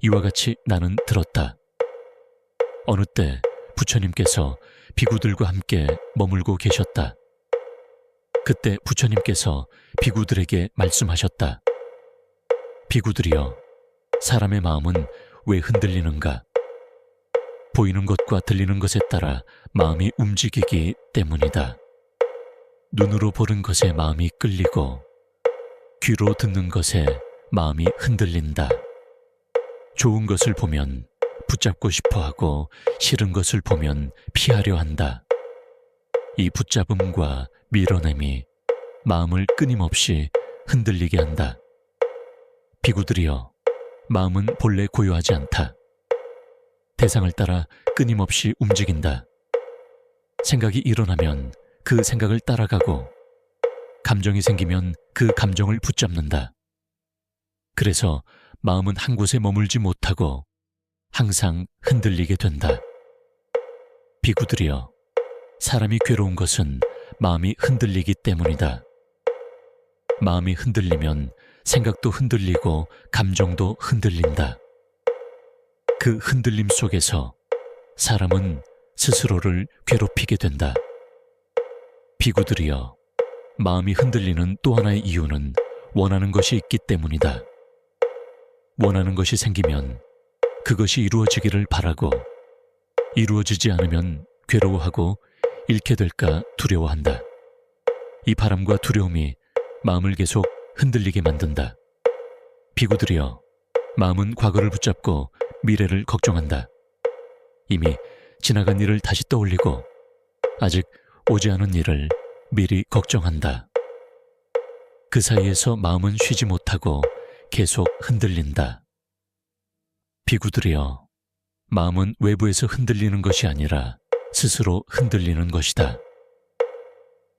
이와 같이 나는 들었다. 어느 때 부처님께서 비구들과 함께 머물고 계셨다. 그때 부처님께서 비구들에게 말씀하셨다. 비구들이여, 사람의 마음은 왜 흔들리는가? 보이는 것과 들리는 것에 따라 마음이 움직이기 때문이다. 눈으로 보는 것에 마음이 끌리고 귀로 듣는 것에 마음이 흔들린다. 좋은 것을 보면 붙잡고 싶어하고 싫은 것을 보면 피하려 한다. 이 붙잡음과 밀어냄이 마음을 끊임없이 흔들리게 한다. 비구들이여, 마음은 본래 고요하지 않다. 대상을 따라 끊임없이 움직인다. 생각이 일어나면 그 생각을 따라가고 감정이 생기면 그 감정을 붙잡는다. 그래서 마음은 한 곳에 머물지 못하고 항상 흔들리게 된다. 비구들이여, 사람이 괴로운 것은 마음이 흔들리기 때문이다. 마음이 흔들리면 생각도 흔들리고 감정도 흔들린다. 그 흔들림 속에서 사람은 스스로를 괴롭히게 된다. 비구들이여, 마음이 흔들리는 또 하나의 이유는 원하는 것이 있기 때문이다. 원하는 것이 생기면 그것이 이루어지기를 바라고 이루어지지 않으면 괴로워하고 잃게 될까 두려워한다. 이 바람과 두려움이 마음을 계속 흔들리게 만든다. 비구들이여, 마음은 과거를 붙잡고 미래를 걱정한다. 이미 지나간 일을 다시 떠올리고 아직 오지 않은 일을 미리 걱정한다. 그 사이에서 마음은 쉬지 못하고 계속 흔들린다. 비구들이여, 마음은 외부에서 흔들리는 것이 아니라 스스로 흔들리는 것이다.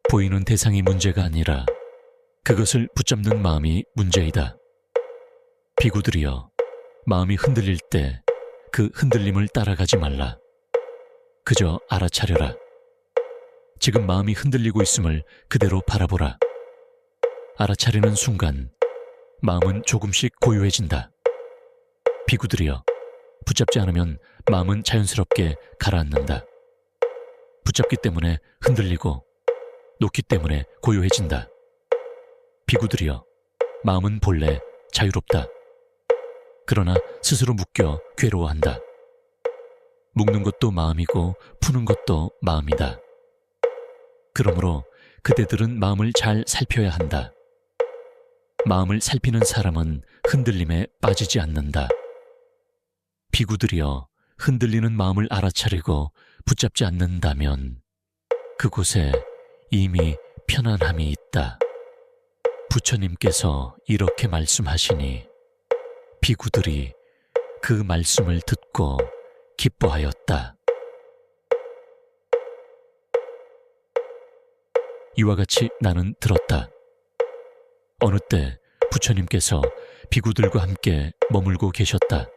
보이는 대상이 문제가 아니라 그것을 붙잡는 마음이 문제이다. 비구들이여, 마음이 흔들릴 때 그 흔들림을 따라가지 말라. 그저 알아차려라. 지금 마음이 흔들리고 있음을 그대로 바라보라. 알아차리는 순간 마음은 조금씩 고요해진다. 비구들이여, 붙잡지 않으면 마음은 자연스럽게 가라앉는다. 붙잡기 때문에 흔들리고 놓기 때문에 고요해진다. 비구들이여, 마음은 본래 자유롭다. 그러나 스스로 묶여 괴로워한다. 묶는 것도 마음이고 푸는 것도 마음이다. 그러므로 그대들은 마음을 잘 살펴야 한다. 마음을 살피는 사람은 흔들림에 빠지지 않는다. 비구들이여, 흔들리는 마음을 알아차리고 붙잡지 않는다면 그곳에 이미 편안함이 있다. 부처님께서 이렇게 말씀하시니 비구들이 그 말씀을 듣고 기뻐하였다. 이와 같이 나는 들었다. 어느 때 부처님께서 비구들과 함께 머물고 계셨다.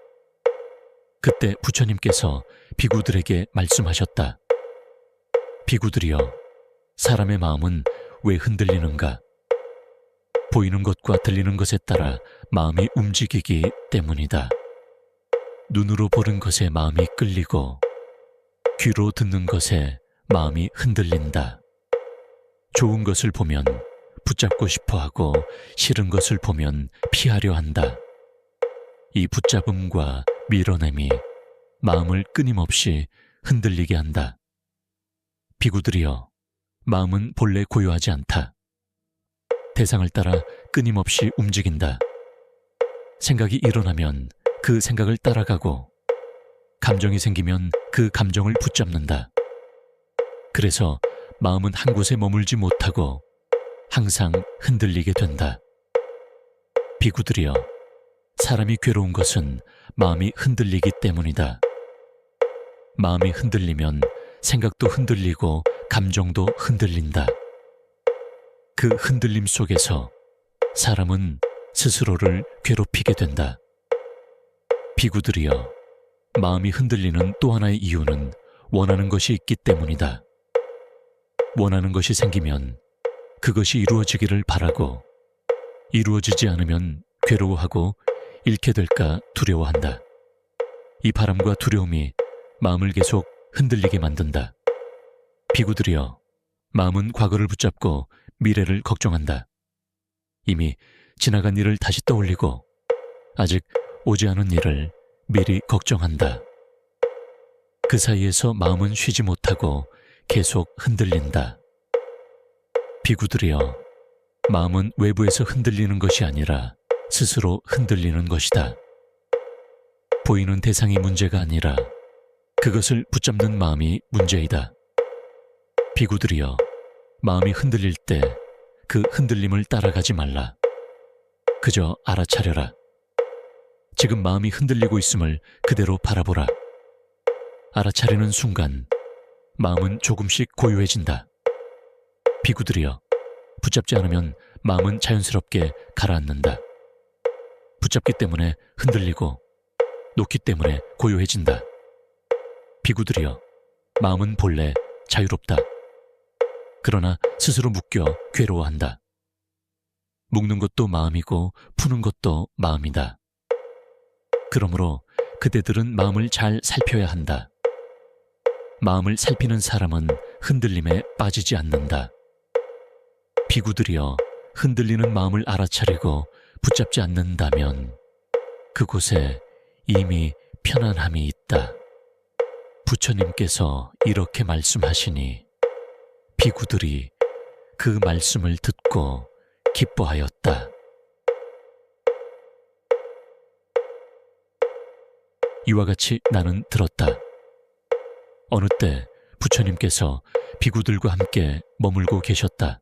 그때 부처님께서 비구들에게 말씀하셨다. 비구들이여, 사람의 마음은 왜 흔들리는가? 보이는 것과 들리는 것에 따라 마음이 움직이기 때문이다. 눈으로 보는 것에 마음이 끌리고 귀로 듣는 것에 마음이 흔들린다. 좋은 것을 보면 붙잡고 싶어하고 싫은 것을 보면 피하려 한다. 이 붙잡음과 밀어냄이 마음을 끊임없이 흔들리게 한다. 비구들이여, 마음은 본래 고요하지 않다. 대상을 따라 끊임없이 움직인다. 생각이 일어나면 그 생각을 따라가고 감정이 생기면 그 감정을 붙잡는다. 그래서 마음은 한 곳에 머물지 못하고 항상 흔들리게 된다. 비구들이여, 사람이 괴로운 것은 마음이 흔들리기 때문이다. 마음이 흔들리면 생각도 흔들리고 감정도 흔들린다. 그 흔들림 속에서 사람은 스스로를 괴롭히게 된다. 비구들이여, 마음이 흔들리는 또 하나의 이유는 원하는 것이 있기 때문이다. 원하는 것이 생기면 그것이 이루어지기를 바라고 이루어지지 않으면 괴로워하고 잃게 될까 두려워한다. 이 바람과 두려움이 마음을 계속 흔들리게 만든다. 비구들이여, 마음은 과거를 붙잡고 미래를 걱정한다. 이미 지나간 일을 다시 떠올리고 아직 오지 않은 일을 미리 걱정한다. 그 사이에서 마음은 쉬지 못하고 계속 흔들린다. 비구들이여, 마음은 외부에서 흔들리는 것이 아니라 스스로 흔들리는 것이다. 보이는 대상이 문제가 아니라 그것을 붙잡는 마음이 문제이다. 비구들이여, 마음이 흔들릴 때 그 흔들림을 따라가지 말라. 그저 알아차려라. 지금 마음이 흔들리고 있음을 그대로 바라보라. 알아차리는 순간 마음은 조금씩 고요해진다. 비구들이여, 붙잡지 않으면 마음은 자연스럽게 가라앉는다. 붙잡기 때문에 흔들리고 놓기 때문에 고요해진다. 비구들이여, 마음은 본래 자유롭다. 그러나 스스로 묶여 괴로워한다. 묶는 것도 마음이고 푸는 것도 마음이다. 그러므로 그대들은 마음을 잘 살펴야 한다. 마음을 살피는 사람은 흔들림에 빠지지 않는다. 비구들이여, 흔들리는 마음을 알아차리고 붙잡지 않는다면 그곳에 이미 편안함이 있다. 부처님께서 이렇게 말씀하시니 비구들이 그 말씀을 듣고 기뻐하였다. 이와 같이 나는 들었다. 어느 때 부처님께서 비구들과 함께 머물고 계셨다.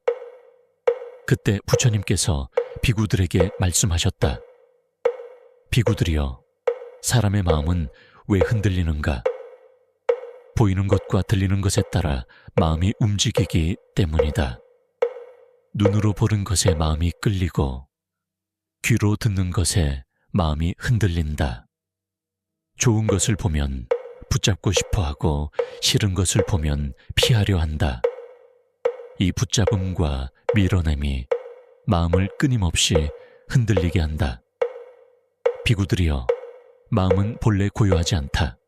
그때 부처님께서 비구들에게 말씀하셨다. 비구들이여, 사람의 마음은 왜 흔들리는가? 보이는 것과 들리는 것에 따라 마음이 움직이기 때문이다. 눈으로 보는 것에 마음이 끌리고 귀로 듣는 것에 마음이 흔들린다. 좋은 것을 보면 붙잡고 싶어하고 싫은 것을 보면 피하려 한다. 이 붙잡음과 밀어냄이 마음을 끊임없이 흔들리게 한다. 비구들이여, 마음은 본래 고요하지 않다.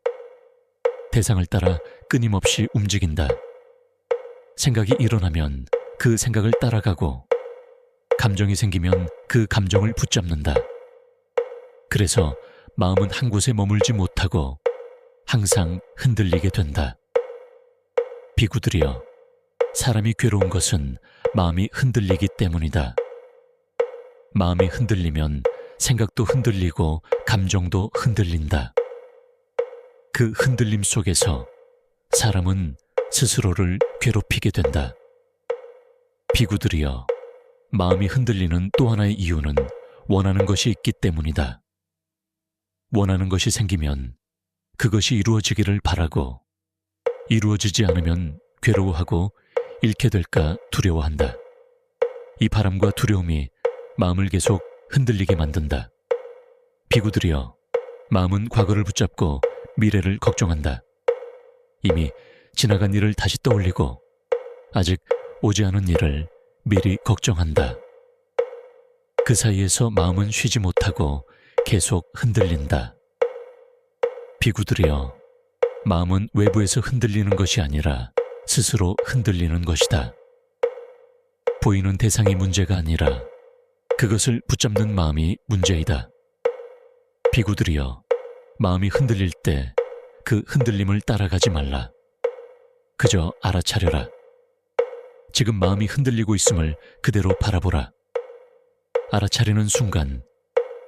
대상을 따라 끊임없이 움직인다. 생각이 일어나면 그 생각을 따라가고 감정이 생기면 그 감정을 붙잡는다. 그래서 마음은 한 곳에 머물지 못하고 항상 흔들리게 된다. 비구들이여, 사람이 괴로운 것은 마음이 흔들리기 때문이다. 마음이 흔들리면 생각도 흔들리고 감정도 흔들린다. 그 흔들림 속에서 사람은 스스로를 괴롭히게 된다. 비구들이여, 마음이 흔들리는 또 하나의 이유는 원하는 것이 있기 때문이다. 원하는 것이 생기면 그것이 이루어지기를 바라고 이루어지지 않으면 괴로워하고 잃게 될까 두려워한다. 이 바람과 두려움이 마음을 계속 흔들리게 만든다. 비구들이여, 마음은 과거를 붙잡고 미래를 걱정한다. 이미 지나간 일을 다시 떠올리고 아직 오지 않은 일을 미리 걱정한다. 그 사이에서 마음은 쉬지 못하고 계속 흔들린다. 비구들이여, 마음은 외부에서 흔들리는 것이 아니라 스스로 흔들리는 것이다. 보이는 대상이 문제가 아니라 그것을 붙잡는 마음이 문제이다. 비구들이여, 마음이 흔들릴 때 그 흔들림을 따라가지 말라. 그저 알아차려라. 지금 마음이 흔들리고 있음을 그대로 바라보라. 알아차리는 순간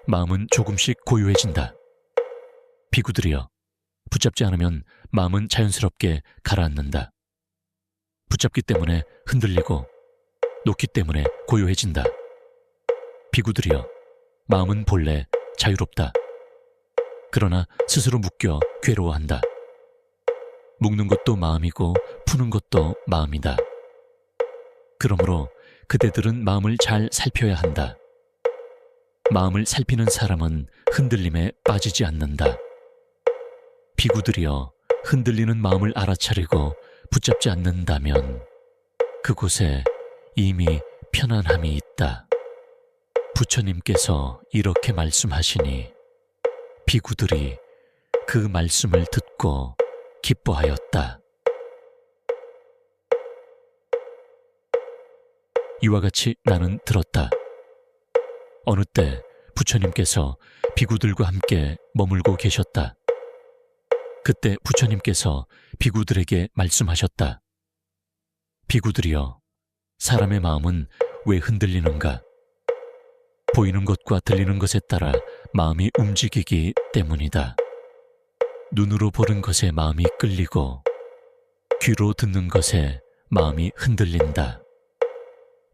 마음은 조금씩 고요해진다. 비구들이여, 붙잡지 않으면 마음은 자연스럽게 가라앉는다. 붙잡기 때문에 흔들리고 놓기 때문에 고요해진다. 비구들이여, 마음은 본래 자유롭다. 그러나 스스로 묶여 괴로워한다. 묶는 것도 마음이고 푸는 것도 마음이다. 그러므로 그대들은 마음을 잘 살펴야 한다. 마음을 살피는 사람은 흔들림에 빠지지 않는다. 비구들이여, 흔들리는 마음을 알아차리고 붙잡지 않는다면 그곳에 이미 편안함이 있다. 부처님께서 이렇게 말씀하시니 비구들이 그 말씀을 듣고 기뻐하였다. 이와 같이 나는 들었다. 어느 때 부처님께서 비구들과 함께 머물고 계셨다. 그때 부처님께서 비구들에게 말씀하셨다. 비구들이여, 사람의 마음은 왜 흔들리는가? 보이는 것과 들리는 것에 따라 마음이 움직이기 때문이다. 눈으로 보는 것에 마음이 끌리고 귀로 듣는 것에 마음이 흔들린다.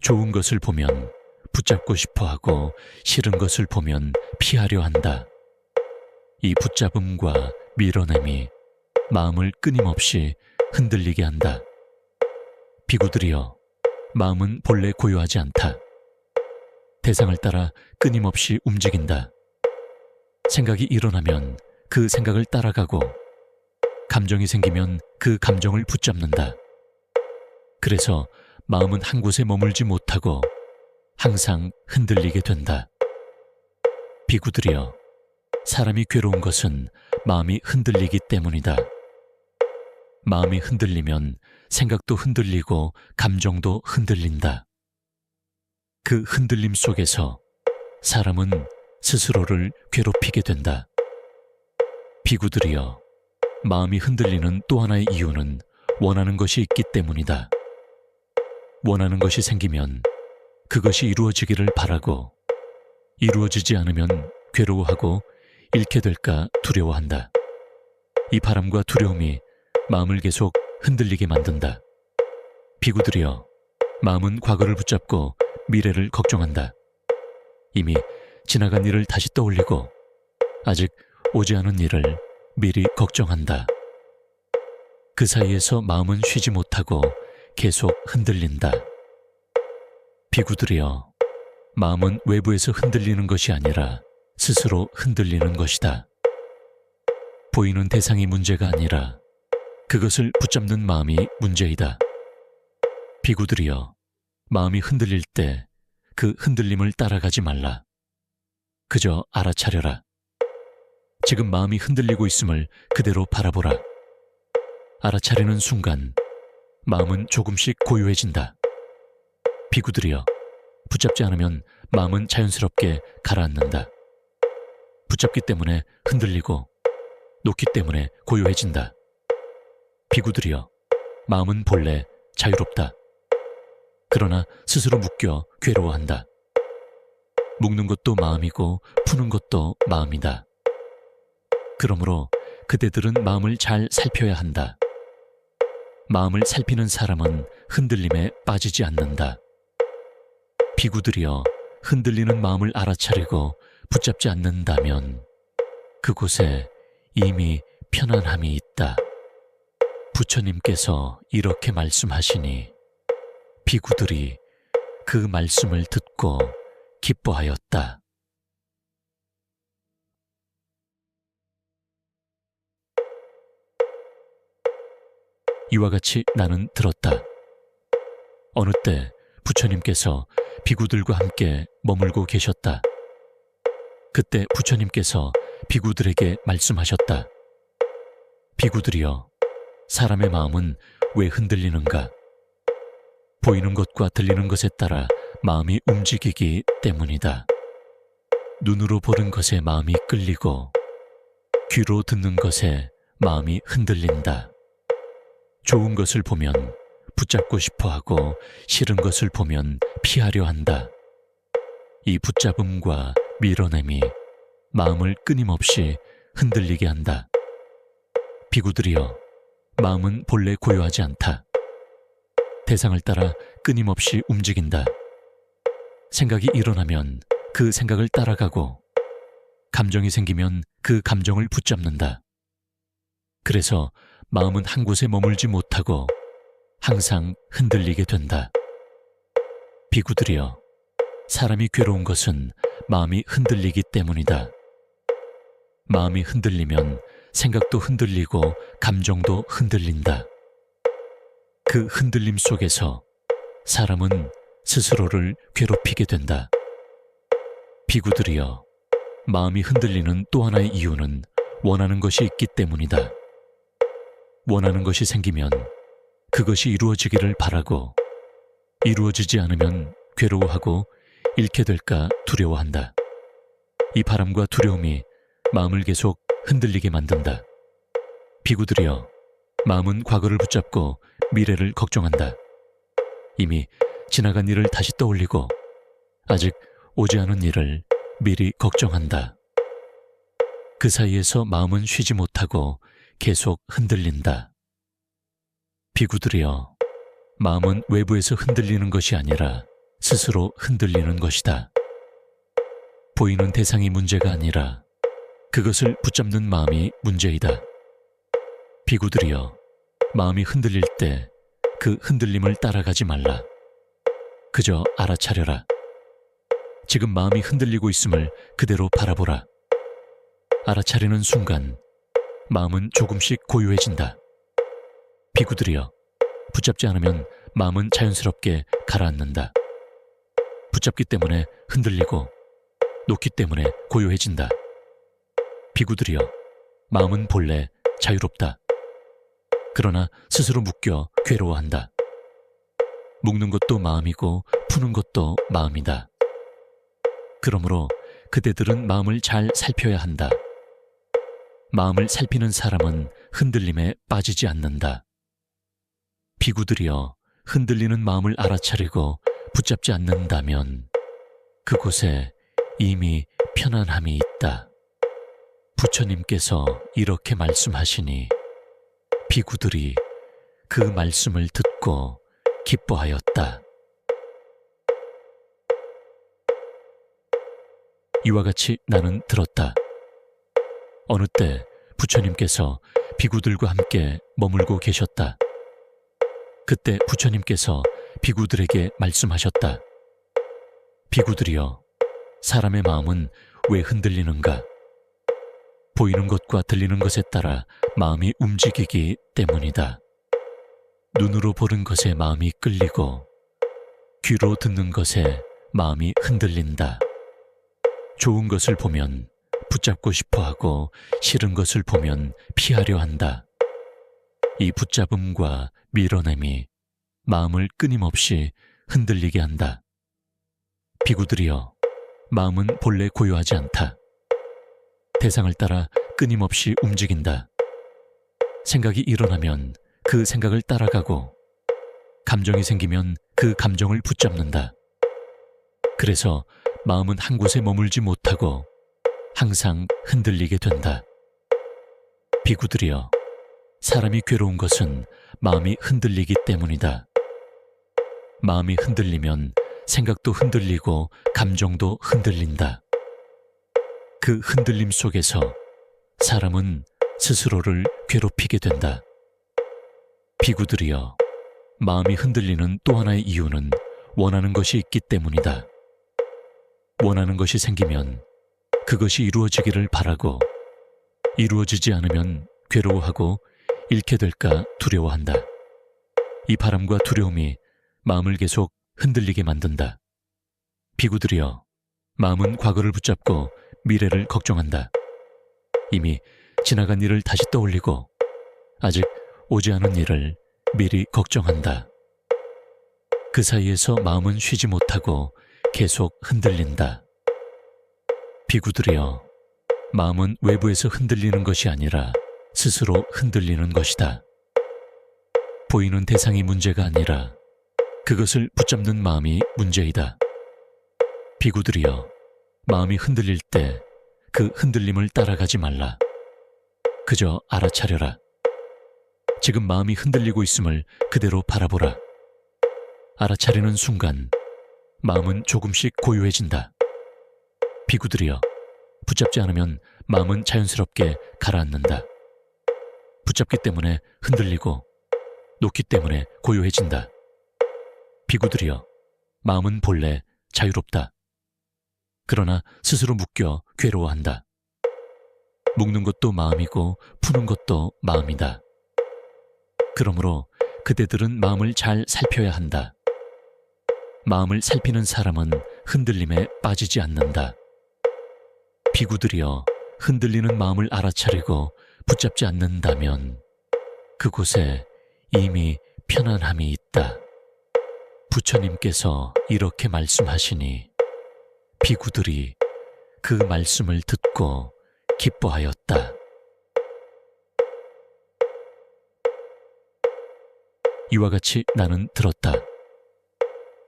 좋은 것을 보면 붙잡고 싶어 하고 싫은 것을 보면 피하려 한다. 이 붙잡음과 밀어냄이 마음을 끊임없이 흔들리게 한다. 비구들이여, 마음은 본래 고요하지 않다. 대상을 따라 끊임없이 움직인다. 생각이 일어나면 그 생각을 따라가고 감정이 생기면 그 감정을 붙잡는다. 그래서 마음은 한 곳에 머물지 못하고 항상 흔들리게 된다. 비구들이여, 사람이 괴로운 것은 마음이 흔들리기 때문이다. 마음이 흔들리면 생각도 흔들리고 감정도 흔들린다. 그 흔들림 속에서 사람은 스스로를 괴롭히게 된다. 비구들이여, 마음이 흔들리는 또 하나의 이유는 원하는 것이 있기 때문이다. 원하는 것이 생기면 그것이 이루어지기를 바라고 이루어지지 않으면 괴로워하고 잃게 될까 두려워한다. 이 바람과 두려움이 마음을 계속 흔들리게 만든다. 비구들이여, 마음은 과거를 붙잡고 미래를 걱정한다. 이미 지나간 일을 다시 떠올리고 아직 오지 않은 일을 미리 걱정한다. 그 사이에서 마음은 쉬지 못하고 계속 흔들린다. 비구들이여, 마음은 외부에서 흔들리는 것이 아니라 스스로 흔들리는 것이다. 보이는 대상이 문제가 아니라 그것을 붙잡는 마음이 문제이다. 비구들이여, 마음이 흔들릴 때 그 흔들림을 따라가지 말라. 그저 알아차려라. 지금 마음이 흔들리고 있음을 그대로 바라보라. 알아차리는 순간 마음은 조금씩 고요해진다. 비구들이여, 붙잡지 않으면 마음은 자연스럽게 가라앉는다. 붙잡기 때문에 흔들리고 놓기 때문에 고요해진다. 비구들이여, 마음은 본래 자유롭다. 그러나 스스로 묶여 괴로워한다. 묶는 것도 마음이고 푸는 것도 마음이다. 그러므로 그대들은 마음을 잘 살펴야 한다. 마음을 살피는 사람은 흔들림에 빠지지 않는다. 비구들이여, 흔들리는 마음을 알아차리고 붙잡지 않는다면 그곳에 이미 편안함이 있다. 부처님께서 이렇게 말씀하시니 비구들이 그 말씀을 듣고 기뻐하였다. 이와 같이 나는 들었다. 어느 때 부처님께서 비구들과 함께 머물고 계셨다. 그때 부처님께서 비구들에게 말씀하셨다. 비구들이여, 사람의 마음은 왜 흔들리는가? 보이는 것과 들리는 것에 따라 마음이 움직이기 때문이다. 눈으로 보는 것에 마음이 끌리고 귀로 듣는 것에 마음이 흔들린다. 좋은 것을 보면 붙잡고 싶어 하고 싫은 것을 보면 피하려 한다. 이 붙잡음과 밀어냄이 마음을 끊임없이 흔들리게 한다. 비구들이여, 마음은 본래 고요하지 않다. 대상을 따라 끊임없이 움직인다. 생각이 일어나면 그 생각을 따라가고 감정이 생기면 그 감정을 붙잡는다. 그래서 마음은 한 곳에 머물지 못하고 항상 흔들리게 된다. 비구들이여, 사람이 괴로운 것은 마음이 흔들리기 때문이다. 마음이 흔들리면 생각도 흔들리고 감정도 흔들린다. 그 흔들림 속에서 사람은 스스로를 괴롭히게 된다. 비구들이여, 마음이 흔들리는 또 하나의 이유는 원하는 것이 있기 때문이다. 원하는 것이 생기면 그것이 이루어지기를 바라고 이루어지지 않으면 괴로워하고 잃게 될까 두려워한다. 이 바람과 두려움이 마음을 계속 흔들리게 만든다. 비구들이여, 마음은 과거를 붙잡고 미래를 걱정한다. 이미 지나간 일을 다시 떠올리고 아직 오지 않은 일을 미리 걱정한다. 그 사이에서 마음은 쉬지 못하고 계속 흔들린다. 비구들이여, 마음은 외부에서 흔들리는 것이 아니라 스스로 흔들리는 것이다. 보이는 대상이 문제가 아니라 그것을 붙잡는 마음이 문제이다. 비구들이여, 마음이 흔들릴 때 그 흔들림을 따라가지 말라. 그저 알아차려라. 지금 마음이 흔들리고 있음을 그대로 바라보라. 알아차리는 순간 마음은 조금씩 고요해진다. 비구들이여, 붙잡지 않으면 마음은 자연스럽게 가라앉는다. 붙잡기 때문에 흔들리고 놓기 때문에 고요해진다. 비구들이여, 마음은 본래 자유롭다. 그러나 스스로 묶여 괴로워한다. 묶는 것도 마음이고 푸는 것도 마음이다. 그러므로 그대들은 마음을 잘 살펴야 한다. 마음을 살피는 사람은 흔들림에 빠지지 않는다. 비구들이여, 흔들리는 마음을 알아차리고 붙잡지 않는다면 그곳에 이미 편안함이 있다. 부처님께서 이렇게 말씀하시니 비구들이 그 말씀을 듣고 기뻐하였다. 이와 같이 나는 들었다. 어느 때 부처님께서 비구들과 함께 머물고 계셨다. 그때 부처님께서 비구들에게 말씀하셨다. 비구들이여, 사람의 마음은 왜 흔들리는가? 보이는 것과 들리는 것에 따라 마음이 움직이기 때문이다. 눈으로 보는 것에 마음이 끌리고 귀로 듣는 것에 마음이 흔들린다. 좋은 것을 보면 붙잡고 싶어하고 싫은 것을 보면 피하려 한다. 이 붙잡음과 밀어냄이 마음을 끊임없이 흔들리게 한다. 비구들이여, 마음은 본래 고요하지 않다. 대상을 따라 끊임없이 움직인다. 생각이 일어나면 그 생각을 따라가고 감정이 생기면 그 감정을 붙잡는다. 그래서 마음은 한 곳에 머물지 못하고 항상 흔들리게 된다. 비구들이여, 사람이 괴로운 것은 마음이 흔들리기 때문이다. 마음이 흔들리면 생각도 흔들리고 감정도 흔들린다. 그 흔들림 속에서 사람은 스스로를 괴롭히게 된다. 비구들이여, 마음이 흔들리는 또 하나의 이유는 원하는 것이 있기 때문이다. 원하는 것이 생기면 그것이 이루어지기를 바라고 이루어지지 않으면 괴로워하고 잃게 될까 두려워한다. 이 바람과 두려움이 마음을 계속 흔들리게 만든다. 비구들이여, 마음은 과거를 붙잡고 미래를 걱정한다. 이미 지나간 일을 다시 떠올리고 아직 오지 않은 일을 미리 걱정한다. 그 사이에서 마음은 쉬지 못하고 계속 흔들린다. 비구들이여, 마음은 외부에서 흔들리는 것이 아니라 스스로 흔들리는 것이다. 보이는 대상이 문제가 아니라 그것을 붙잡는 마음이 문제이다. 비구들이여, 마음이 흔들릴 때 그 흔들림을 따라가지 말라. 그저 알아차려라. 지금 마음이 흔들리고 있음을 그대로 바라보라. 알아차리는 순간 마음은 조금씩 고요해진다. 비구들이여, 붙잡지 않으면 마음은 자연스럽게 가라앉는다. 붙잡기 때문에 흔들리고 놓기 때문에 고요해진다. 비구들이여, 마음은 본래 자유롭다. 그러나 스스로 묶여 괴로워한다. 묶는 것도 마음이고 푸는 것도 마음이다. 그러므로 그대들은 마음을 잘 살펴야 한다. 마음을 살피는 사람은 흔들림에 빠지지 않는다. 비구들이여, 흔들리는 마음을 알아차리고 붙잡지 않는다면 그곳에 이미 편안함이 있다. 부처님께서 이렇게 말씀하시니 비구들이 그 말씀을 듣고 기뻐하였다. 이와 같이 나는 들었다.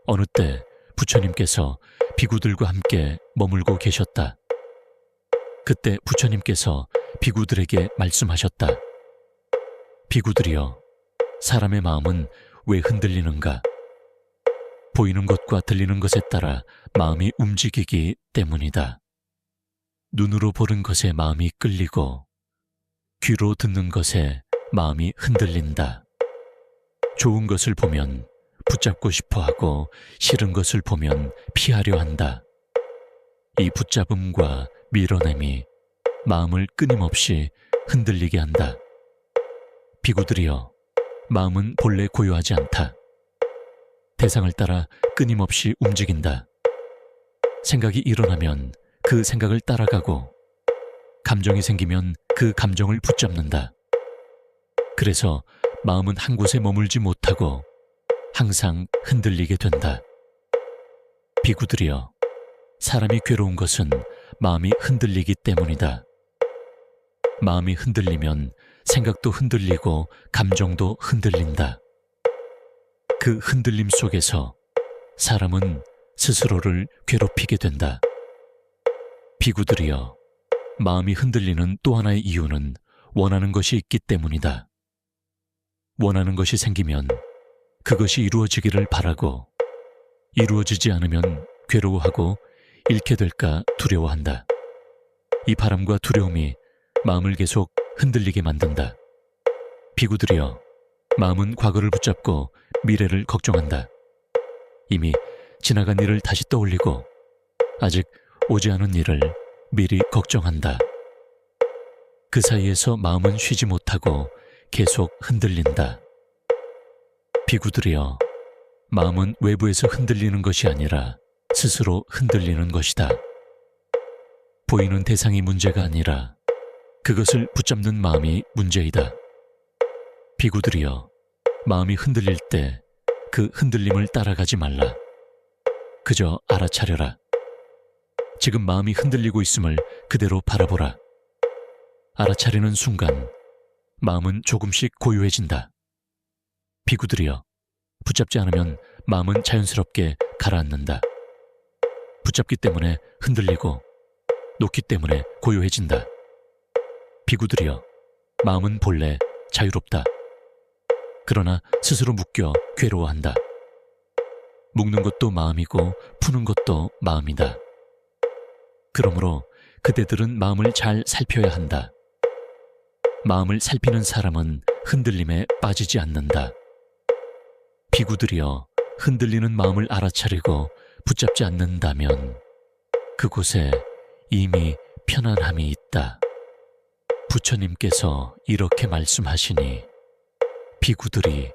어느 때 부처님께서 비구들과 함께 머물고 계셨다. 그때 부처님께서 비구들에게 말씀하셨다. 비구들이여, 사람의 마음은 왜 흔들리는가? 보이는 것과 들리는 것에 따라 마음이 움직이기 때문이다. 눈으로 보는 것에 마음이 끌리고 귀로 듣는 것에 마음이 흔들린다. 좋은 것을 보면 붙잡고 싶어 하고 싫은 것을 보면 피하려 한다. 이 붙잡음과 밀어냄이 마음을 끊임없이 흔들리게 한다. 비구들이여, 마음은 본래 고요하지 않다. 대상을 따라 끊임없이 움직인다. 생각이 일어나면 그 생각을 따라가고 감정이 생기면 그 감정을 붙잡는다. 그래서 마음은 한 곳에 머물지 못하고 항상 흔들리게 된다. 비구들이여, 사람이 괴로운 것은 마음이 흔들리기 때문이다. 마음이 흔들리면 생각도 흔들리고 감정도 흔들린다. 그 흔들림 속에서 사람은 스스로를 괴롭히게 된다. 비구들이여, 마음이 흔들리는 또 하나의 이유는 원하는 것이 있기 때문이다. 원하는 것이 생기면 그것이 이루어지기를 바라고 이루어지지 않으면 괴로워하고 잃게 될까 두려워한다. 이 바람과 두려움이 마음을 계속 흔들리게 만든다. 비구들이여, 마음은 과거를 붙잡고 미래를 걱정한다. 이미 지나간 일을 다시 떠올리고 아직 오지 않은 일을 미리 걱정한다. 그 사이에서 마음은 쉬지 못하고 계속 흔들린다. 비구들이여, 마음은 외부에서 흔들리는 것이 아니라 스스로 흔들리는 것이다. 보이는 대상이 문제가 아니라 그것을 붙잡는 마음이 문제이다. 비구들이여, 마음이 흔들릴 때 그 흔들림을 따라가지 말라. 그저 알아차려라. 지금 마음이 흔들리고 있음을 그대로 바라보라. 알아차리는 순간 마음은 조금씩 고요해진다. 비구들이여, 붙잡지 않으면 마음은 자연스럽게 가라앉는다. 붙잡기 때문에 흔들리고 놓기 때문에 고요해진다. 비구들이여, 마음은 본래 자유롭다. 그러나 스스로 묶여 괴로워한다. 묶는 것도 마음이고 푸는 것도 마음이다. 그러므로 그대들은 마음을 잘 살펴야 한다. 마음을 살피는 사람은 흔들림에 빠지지 않는다. 비구들이여, 흔들리는 마음을 알아차리고 붙잡지 않는다면 그곳에 이미 편안함이 있다. 부처님께서 이렇게 말씀하시니 비구들이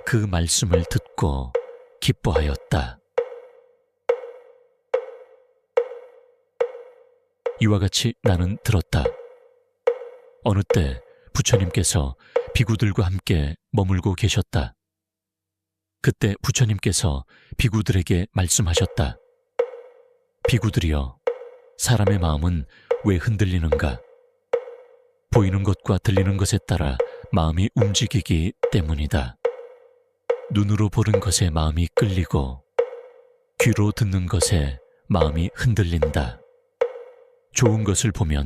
그 말씀을 듣고 기뻐하였다. 이와 같이 나는 들었다. 어느 때 부처님께서 비구들과 함께 머물고 계셨다. 그때 부처님께서 비구들에게 말씀하셨다. 비구들이여, 사람의 마음은 왜 흔들리는가? 보이는 것과 들리는 것에 따라 마음이 움직이기 때문이다. 눈으로 보는 것에 마음이 끌리고 귀로 듣는 것에 마음이 흔들린다. 좋은 것을 보면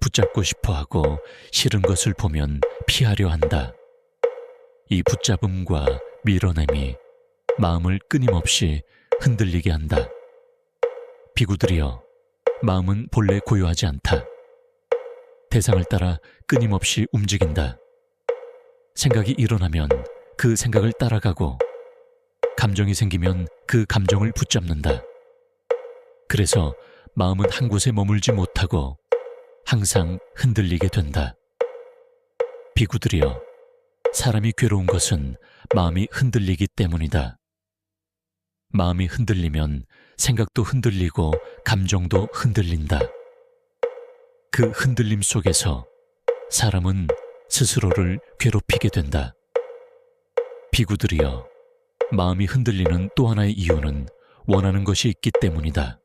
붙잡고 싶어 하고 싫은 것을 보면 피하려 한다. 이 붙잡음과 밀어냄이 마음을 끊임없이 흔들리게 한다. 비구들이여, 마음은 본래 고요하지 않다. 대상을 따라 끊임없이 움직인다. 생각이 일어나면 그 생각을 따라가고 감정이 생기면 그 감정을 붙잡는다. 그래서 마음은 한 곳에 머물지 못하고 항상 흔들리게 된다. 비구들이여, 사람이 괴로운 것은 마음이 흔들리기 때문이다. 마음이 흔들리면 생각도 흔들리고 감정도 흔들린다. 그 흔들림 속에서 사람은 스스로를 괴롭히게 된다. 비구들이여, 마음이 흔들리는 또 하나의 이유는 원하는 것이 있기 때문이다.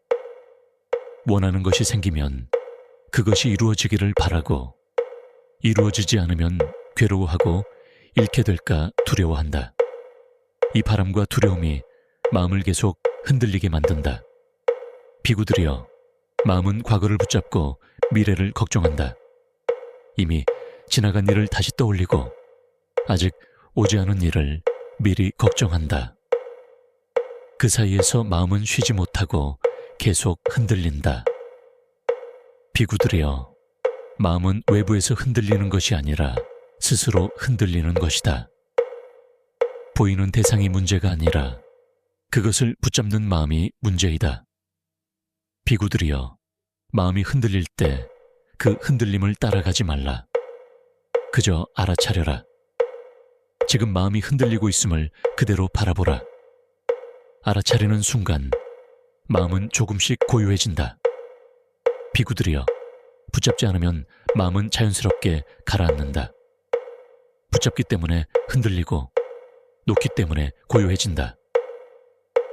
원하는 것이 생기면 그것이 이루어지기를 바라고, 이루어지지 않으면 괴로워하고 잃게 될까 두려워한다. 이 바람과 두려움이 마음을 계속 흔들리게 만든다. 비구들이여, 마음은 과거를 붙잡고 미래를 걱정한다. 이미 지나간 일을 다시 떠올리고 아직 오지 않은 일을 미리 걱정한다. 그 사이에서 마음은 쉬지 못하고 계속 흔들린다. 비구들이여, 마음은 외부에서 흔들리는 것이 아니라 스스로 흔들리는 것이다. 보이는 대상이 문제가 아니라 그것을 붙잡는 마음이 문제이다. 비구들이여, 마음이 흔들릴 때 그 흔들림을 따라가지 말라. 그저 알아차려라. 지금 마음이 흔들리고 있음을 그대로 바라보라. 알아차리는 순간 마음은 조금씩 고요해진다. 비구들이여, 붙잡지 않으면 마음은 자연스럽게 가라앉는다. 붙잡기 때문에 흔들리고 놓기 때문에 고요해진다.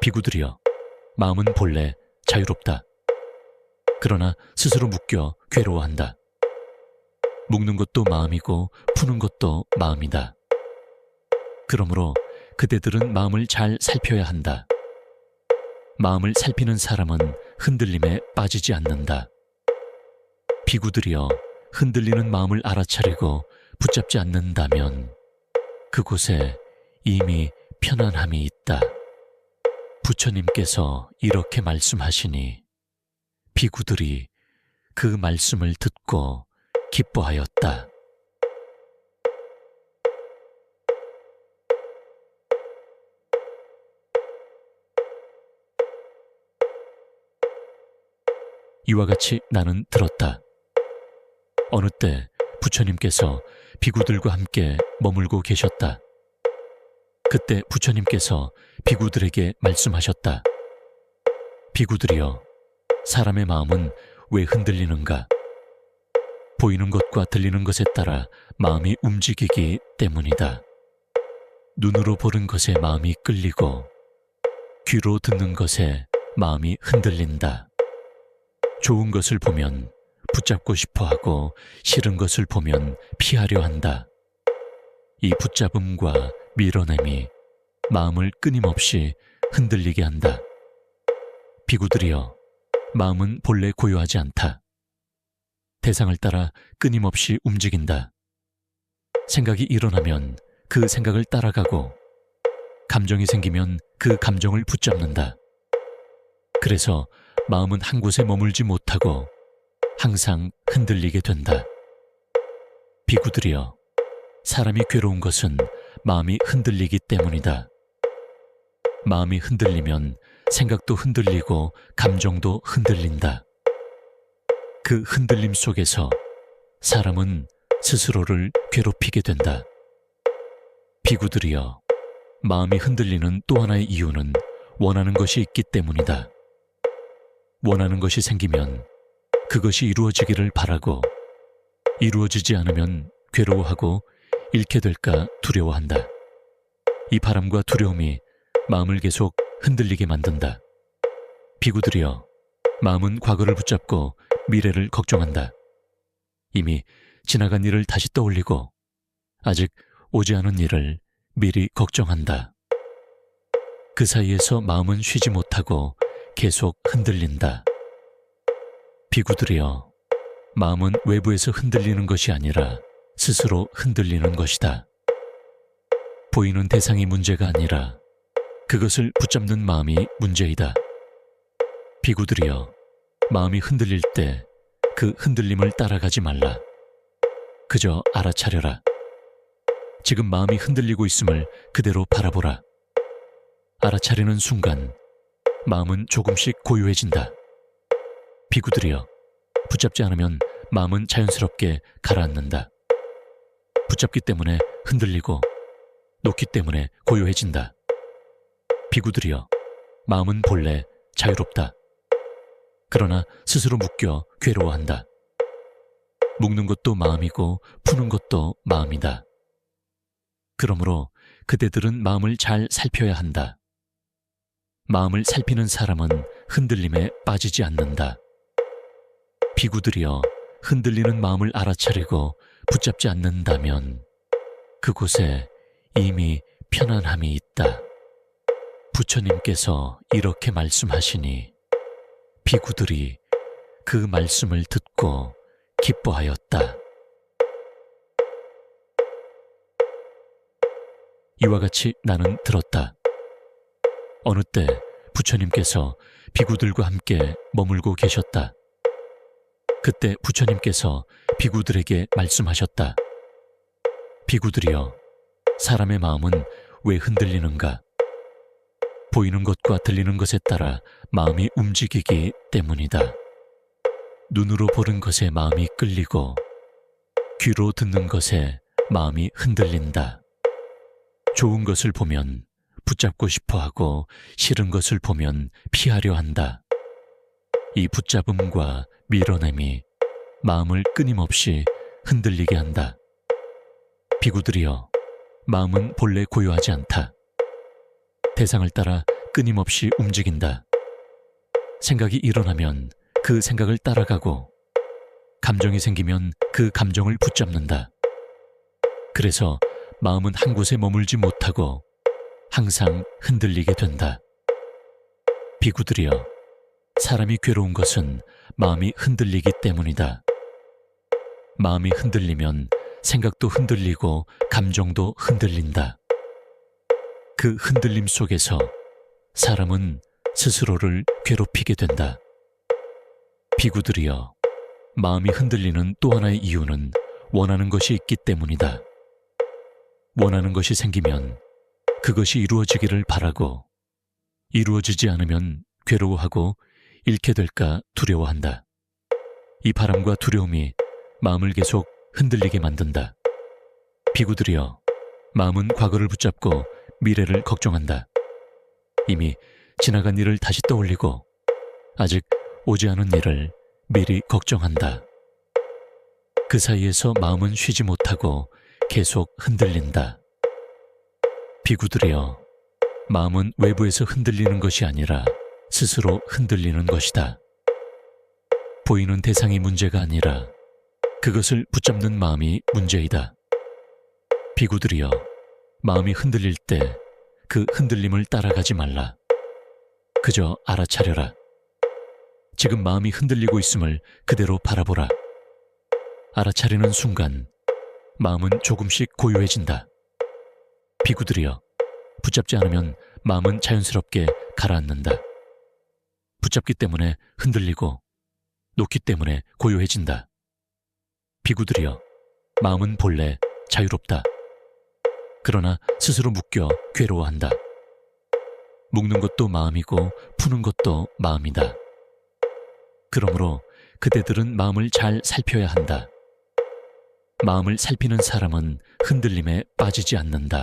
비구들이여, 마음은 본래 자유롭다. 그러나 스스로 묶여 괴로워한다. 묶는 것도 마음이고 푸는 것도 마음이다. 그러므로 그대들은 마음을 잘 살펴야 한다. 마음을 살피는 사람은 흔들림에 빠지지 않는다. 비구들이여, 흔들리는 마음을 알아차리고 붙잡지 않는다면 그곳에 이미 편안함이 있다. 부처님께서 이렇게 말씀하시니 비구들이 그 말씀을 듣고 기뻐하였다. 이와 같이 나는 들었다. 어느 때 부처님께서 비구들과 함께 머물고 계셨다. 그때 부처님께서 비구들에게 말씀하셨다. 비구들이여, 사람의 마음은 왜 흔들리는가? 보이는 것과 들리는 것에 따라 마음이 움직이기 때문이다. 눈으로 보는 것에 마음이 끌리고 귀로 듣는 것에 마음이 흔들린다. 좋은 것을 보면 붙잡고 싶어 하고 싫은 것을 보면 피하려 한다. 이 붙잡음과 밀어냄이 마음을 끊임없이 흔들리게 한다. 비구들이여, 마음은 본래 고요하지 않다. 대상을 따라 끊임없이 움직인다. 생각이 일어나면 그 생각을 따라가고 감정이 생기면 그 감정을 붙잡는다. 그래서 마음은 한 곳에 머물지 못하고 항상 흔들리게 된다. 비구들이여, 사람이 괴로운 것은 마음이 흔들리기 때문이다. 마음이 흔들리면 생각도 흔들리고 감정도 흔들린다. 그 흔들림 속에서 사람은 스스로를 괴롭히게 된다. 비구들이여, 마음이 흔들리는 또 하나의 이유는 원하는 것이 있기 때문이다. 원하는 것이 생기면 그것이 이루어지기를 바라고, 이루어지지 않으면 괴로워하고 잃게 될까 두려워한다. 이 바람과 두려움이 마음을 계속 흔들리게 만든다. 비구들이여, 마음은 과거를 붙잡고 미래를 걱정한다. 이미 지나간 일을 다시 떠올리고 아직 오지 않은 일을 미리 걱정한다. 그 사이에서 마음은 쉬지 못하고 계속 흔들린다. 비구들이여, 마음은 외부에서 흔들리는 것이 아니라 스스로 흔들리는 것이다. 보이는 대상이 문제가 아니라 그것을 붙잡는 마음이 문제이다. 비구들이여, 마음이 흔들릴 때 그 흔들림을 따라가지 말라. 그저 알아차려라. 지금 마음이 흔들리고 있음을 그대로 바라보라. 알아차리는 순간 마음은 조금씩 고요해진다. 비구들이여, 붙잡지 않으면 마음은 자연스럽게 가라앉는다. 붙잡기 때문에 흔들리고 놓기 때문에 고요해진다. 비구들이여, 마음은 본래 자유롭다. 그러나 스스로 묶여 괴로워한다. 묶는 것도 마음이고 푸는 것도 마음이다. 그러므로 그대들은 마음을 잘 살펴야 한다. 마음을 살피는 사람은 흔들림에 빠지지 않는다. 비구들이여, 흔들리는 마음을 알아차리고 붙잡지 않는다면 그곳에 이미 편안함이 있다. 부처님께서 이렇게 말씀하시니 비구들이 그 말씀을 듣고 기뻐하였다. 이와 같이 나는 들었다. 어느 때 부처님께서 비구들과 함께 머물고 계셨다. 그때 부처님께서 비구들에게 말씀하셨다. 비구들이여, 사람의 마음은 왜 흔들리는가? 보이는 것과 들리는 것에 따라 마음이 움직이기 때문이다. 눈으로 보는 것에 마음이 끌리고 귀로 듣는 것에 마음이 흔들린다. 좋은 것을 보면 붙잡고 싶어하고 싫은 것을 보면 피하려 한다. 이 붙잡음과 밀어냄이 마음을 끊임없이 흔들리게 한다. 비구들이여, 마음은 본래 고요하지 않다. 대상을 따라 끊임없이 움직인다. 생각이 일어나면 그 생각을 따라가고 감정이 생기면 그 감정을 붙잡는다. 그래서 마음은 한 곳에 머물지 못하고 항상 흔들리게 된다. 비구들이여, 사람이 괴로운 것은 마음이 흔들리기 때문이다. 마음이 흔들리면 생각도 흔들리고 감정도 흔들린다. 그 흔들림 속에서 사람은 스스로를 괴롭히게 된다. 비구들이여, 마음이 흔들리는 또 하나의 이유는 원하는 것이 있기 때문이다. 원하는 것이 생기면 그것이 이루어지기를 바라고 이루어지지 않으면 괴로워하고 잃게 될까 두려워한다. 이 바람과 두려움이 마음을 계속 흔들리게 만든다. 비구들이여, 마음은 과거를 붙잡고 미래를 걱정한다. 이미 지나간 일을 다시 떠올리고 아직 오지 않은 일을 미리 걱정한다. 그 사이에서 마음은 쉬지 못하고 계속 흔들린다. 비구들이여, 마음은 외부에서 흔들리는 것이 아니라 스스로 흔들리는 것이다. 보이는 대상이 문제가 아니라 그것을 붙잡는 마음이 문제이다. 비구들이여, 마음이 흔들릴 때 그 흔들림을 따라가지 말라. 그저 알아차려라. 지금 마음이 흔들리고 있음을 그대로 바라보라. 알아차리는 순간 마음은 조금씩 고요해진다. 비구들이여, 붙잡지 않으면 마음은 자연스럽게 가라앉는다. 붙잡기 때문에 흔들리고 놓기 때문에 고요해진다. 비구들이여, 마음은 본래 자유롭다. 그러나 스스로 묶여 괴로워한다. 묶는 것도 마음이고 푸는 것도 마음이다. 그러므로 그대들은 마음을 잘 살펴야 한다. 마음을 살피는 사람은 흔들림에 빠지지 않는다.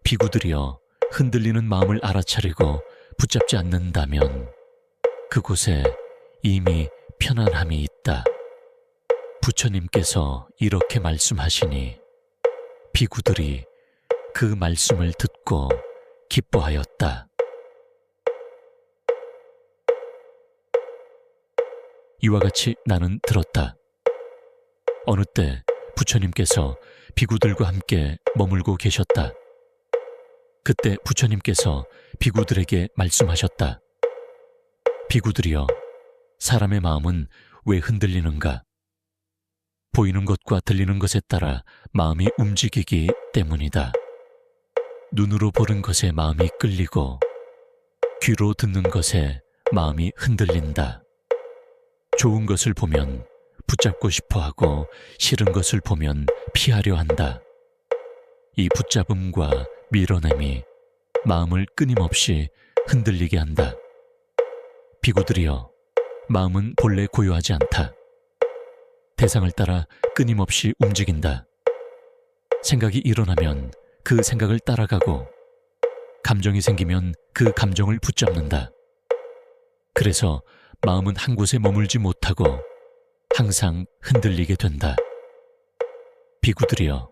비구들이여, 흔들리는 마음을 알아차리고 붙잡지 않는다면 그곳에 이미 편안함이 있다. 부처님께서 이렇게 말씀하시니 비구들이 그 말씀을 듣고 기뻐하였다. 이와 같이 나는 들었다. 어느 때 부처님께서 비구들과 함께 머물고 계셨다. 그때 부처님께서 비구들에게 말씀하셨다. 비구들이여, 사람의 마음은 왜 흔들리는가? 보이는 것과 들리는 것에 따라 마음이 움직이기 때문이다. 눈으로 보는 것에 마음이 끌리고 귀로 듣는 것에 마음이 흔들린다. 좋은 것을 보면 붙잡고 싶어하고 싫은 것을 보면 피하려 한다. 이 붙잡음과 밀어냄이 마음을 끊임없이 흔들리게 한다. 비구들이여, 마음은 본래 고요하지 않다. 대상을 따라 끊임없이 움직인다. 생각이 일어나면 그 생각을 따라가고 감정이 생기면 그 감정을 붙잡는다. 그래서 마음은 한 곳에 머물지 못하고 항상 흔들리게 된다. 비구들이여,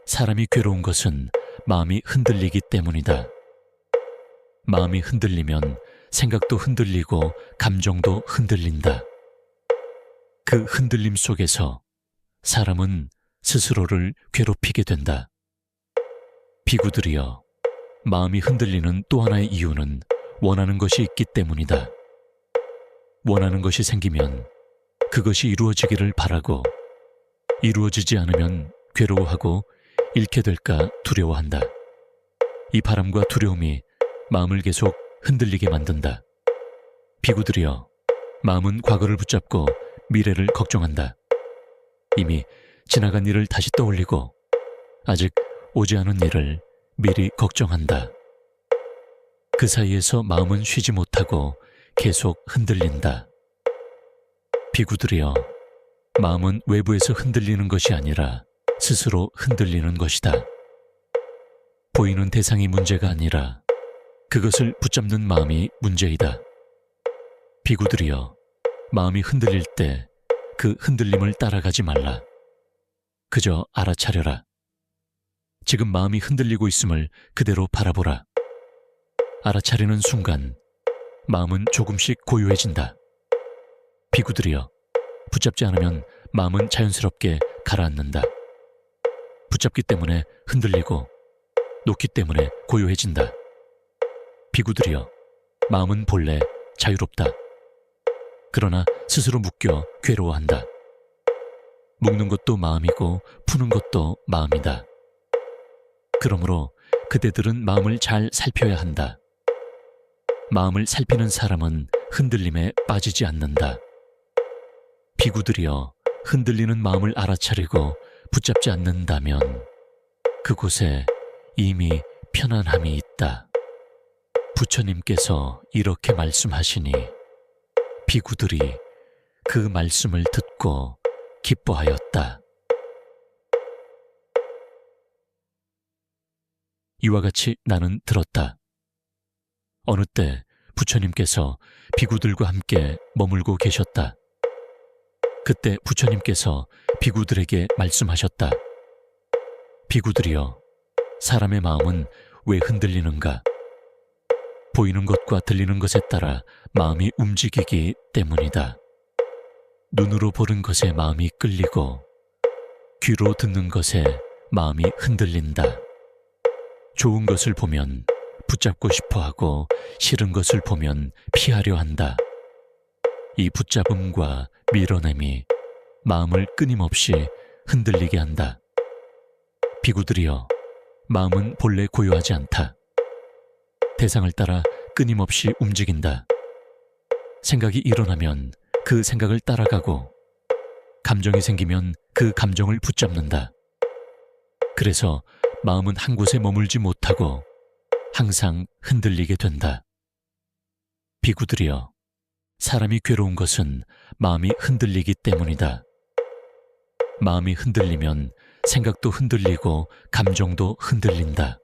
사람이 괴로운 것은 마음이 흔들리기 때문이다. 마음이 흔들리면 생각도 흔들리고 감정도 흔들린다. 그 흔들림 속에서 사람은 스스로를 괴롭히게 된다. 비구들이여, 마음이 흔들리는 또 하나의 이유는 원하는 것이 있기 때문이다. 원하는 것이 생기면 그것이 이루어지기를 바라고, 이루어지지 않으면 괴로워하고 잃게 될까 두려워한다. 이 바람과 두려움이 마음을 계속 흔들리게 만든다. 비구들이여, 마음은 과거를 붙잡고 미래를 걱정한다. 이미 지나간 일을 다시 떠올리고 아직 오지 않은 일을 미리 걱정한다. 그 사이에서 마음은 쉬지 못하고 계속 흔들린다. 비구들이여, 마음은 외부에서 흔들리는 것이 아니라 스스로 흔들리는 것이다. 보이는 대상이 문제가 아니라 그것을 붙잡는 마음이 문제이다. 비구들이여, 마음이 흔들릴 때 그 흔들림을 따라가지 말라. 그저 알아차려라. 지금 마음이 흔들리고 있음을 그대로 바라보라. 알아차리는 순간 마음은 조금씩 고요해진다. 비구들이여, 붙잡지 않으면 마음은 자연스럽게 가라앉는다. 붙잡기 때문에 흔들리고 놓기 때문에 고요해진다. 비구들이여, 마음은 본래 자유롭다. 그러나 스스로 묶여 괴로워한다. 묶는 것도 마음이고 푸는 것도 마음이다. 그러므로 그대들은 마음을 잘 살펴야 한다. 마음을 살피는 사람은 흔들림에 빠지지 않는다. 비구들이여, 흔들리는 마음을 알아차리고 붙잡지 않는다면 그곳에 이미 편안함이 있다. 부처님께서 이렇게 말씀하시니 비구들이 그 말씀을 듣고 기뻐하였다. 이와 같이 나는 들었다. 어느 때 부처님께서 비구들과 함께 머물고 계셨다. 그때 부처님께서 비구들에게 말씀하셨다. 비구들이여, 사람의 마음은 왜 흔들리는가? 보이는 것과 들리는 것에 따라 마음이 움직이기 때문이다. 눈으로 보는 것에 마음이 끌리고 귀로 듣는 것에 마음이 흔들린다. 좋은 것을 보면 붙잡고 싶어하고 싫은 것을 보면 피하려 한다. 이 붙잡음과 밀어냄이 마음을 끊임없이 흔들리게 한다. 비구들이여, 마음은 본래 고요하지 않다. 대상을 따라 끊임없이 움직인다. 생각이 일어나면 그 생각을 따라가고 감정이 생기면 그 감정을 붙잡는다. 그래서 마음은 한 곳에 머물지 못하고 항상 흔들리게 된다. 비구들이여, 사람이 괴로운 것은 마음이 흔들리기 때문이다. 마음이 흔들리면 생각도 흔들리고 감정도 흔들린다.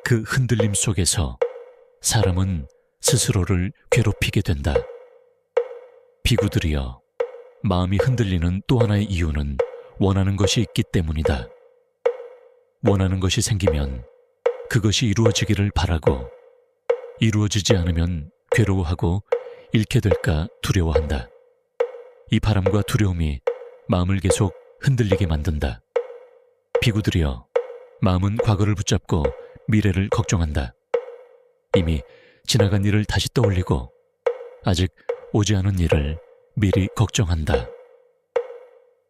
그 흔들림 속에서 사람은 스스로를 괴롭히게 된다. 비구들이여, 마음이 흔들리는 또 하나의 이유는 원하는 것이 있기 때문이다. 원하는 것이 생기면 그것이 이루어지기를 바라고, 이루어지지 않으면 괴로워하고 잃게 될까 두려워한다. 이 바람과 두려움이 마음을 계속 흔들리게 만든다. 비구들이여, 마음은 과거를 붙잡고 미래를 걱정한다. 이미 지나간 일을 다시 떠올리고 아직 오지 않은 일을 미리 걱정한다.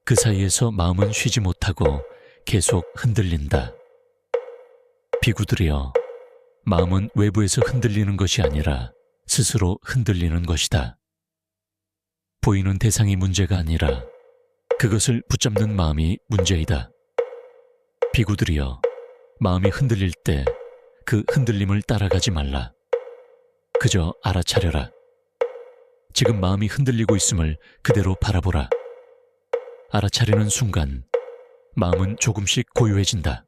그 사이에서 마음은 쉬지 못하고 계속 흔들린다. 비구들이여, 마음은 외부에서 흔들리는 것이 아니라 스스로 흔들리는 것이다. 보이는 대상이 문제가 아니라 그것을 붙잡는 마음이 문제이다. 비구들이여, 마음이 흔들릴 때 그 흔들림을 따라가지 말라. 그저 알아차려라. 지금 마음이 흔들리고 있음을 그대로 바라보라. 알아차리는 순간 마음은 조금씩 고요해진다.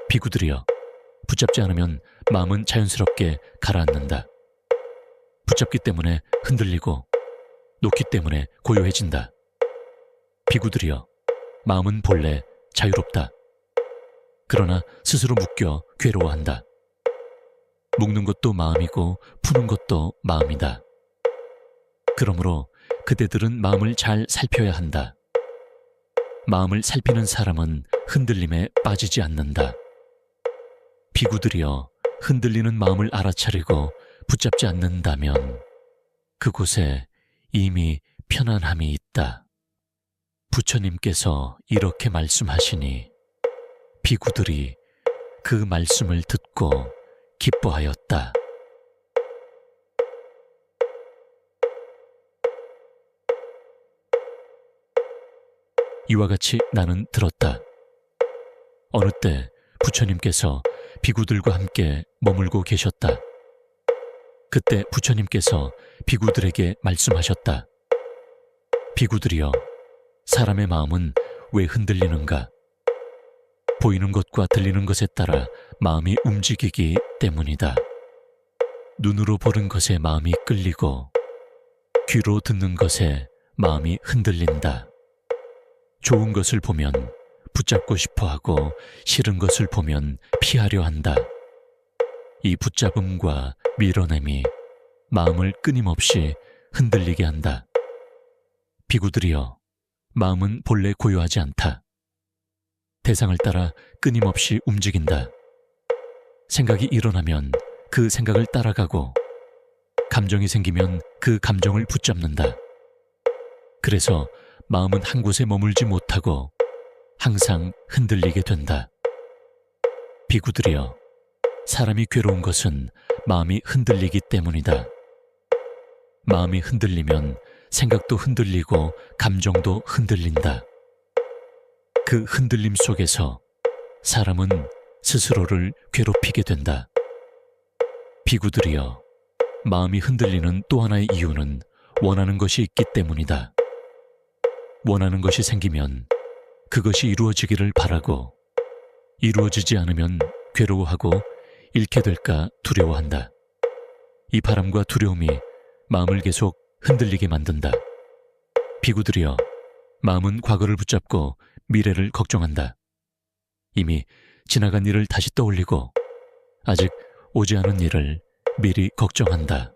비구들이여, 붙잡지 않으면 마음은 자연스럽게 가라앉는다. 붙잡기 때문에 흔들리고 놓기 때문에 고요해진다. 비구들이여, 마음은 본래 자유롭다. 그러나 스스로 묶여 괴로워한다. 묶는 것도 마음이고 푸는 것도 마음이다. 그러므로 그대들은 마음을 잘 살펴야 한다. 마음을 살피는 사람은 흔들림에 빠지지 않는다. 비구들이여, 흔들리는 마음을 알아차리고 붙잡지 않는다면 그곳에 이미 편안함이 있다. 부처님께서 이렇게 말씀하시니 비구들이 그 말씀을 듣고 기뻐하였다. 이와 같이 나는 들었다. 어느 때 부처님께서 비구들과 함께 머물고 계셨다. 그때 부처님께서 비구들에게 말씀하셨다. 비구들이여, 사람의 마음은 왜 흔들리는가? 보이는 것과 들리는 것에 따라 마음이 움직이기 때문이다. 눈으로 보는 것에 마음이 끌리고 귀로 듣는 것에 마음이 흔들린다. 좋은 것을 보면 붙잡고 싶어하고 싫은 것을 보면 피하려 한다. 이 붙잡음과 밀어냄이 마음을 끊임없이 흔들리게 한다. 비구들이여, 마음은 본래 고요하지 않다. 대상을 따라 끊임없이 움직인다. 생각이 일어나면 그 생각을 따라가고 감정이 생기면 그 감정을 붙잡는다. 그래서 마음은 한 곳에 머물지 못하고 항상 흔들리게 된다. 비구들이여, 사람이 괴로운 것은 마음이 흔들리기 때문이다. 마음이 흔들리면 생각도 흔들리고 감정도 흔들린다. 그 흔들림 속에서 사람은 스스로를 괴롭히게 된다. 비구들이여, 마음이 흔들리는 또 하나의 이유는 원하는 것이 있기 때문이다. 원하는 것이 생기면 그것이 이루어지기를 바라고 이루어지지 않으면 괴로워하고 잃게 될까 두려워한다. 이 바람과 두려움이 마음을 계속 흔들리게 만든다. 비구들이여, 마음은 과거를 붙잡고 미래를 걱정한다. 이미 지나간 일을 다시 떠올리고 아직 오지 않은 일을 미리 걱정한다.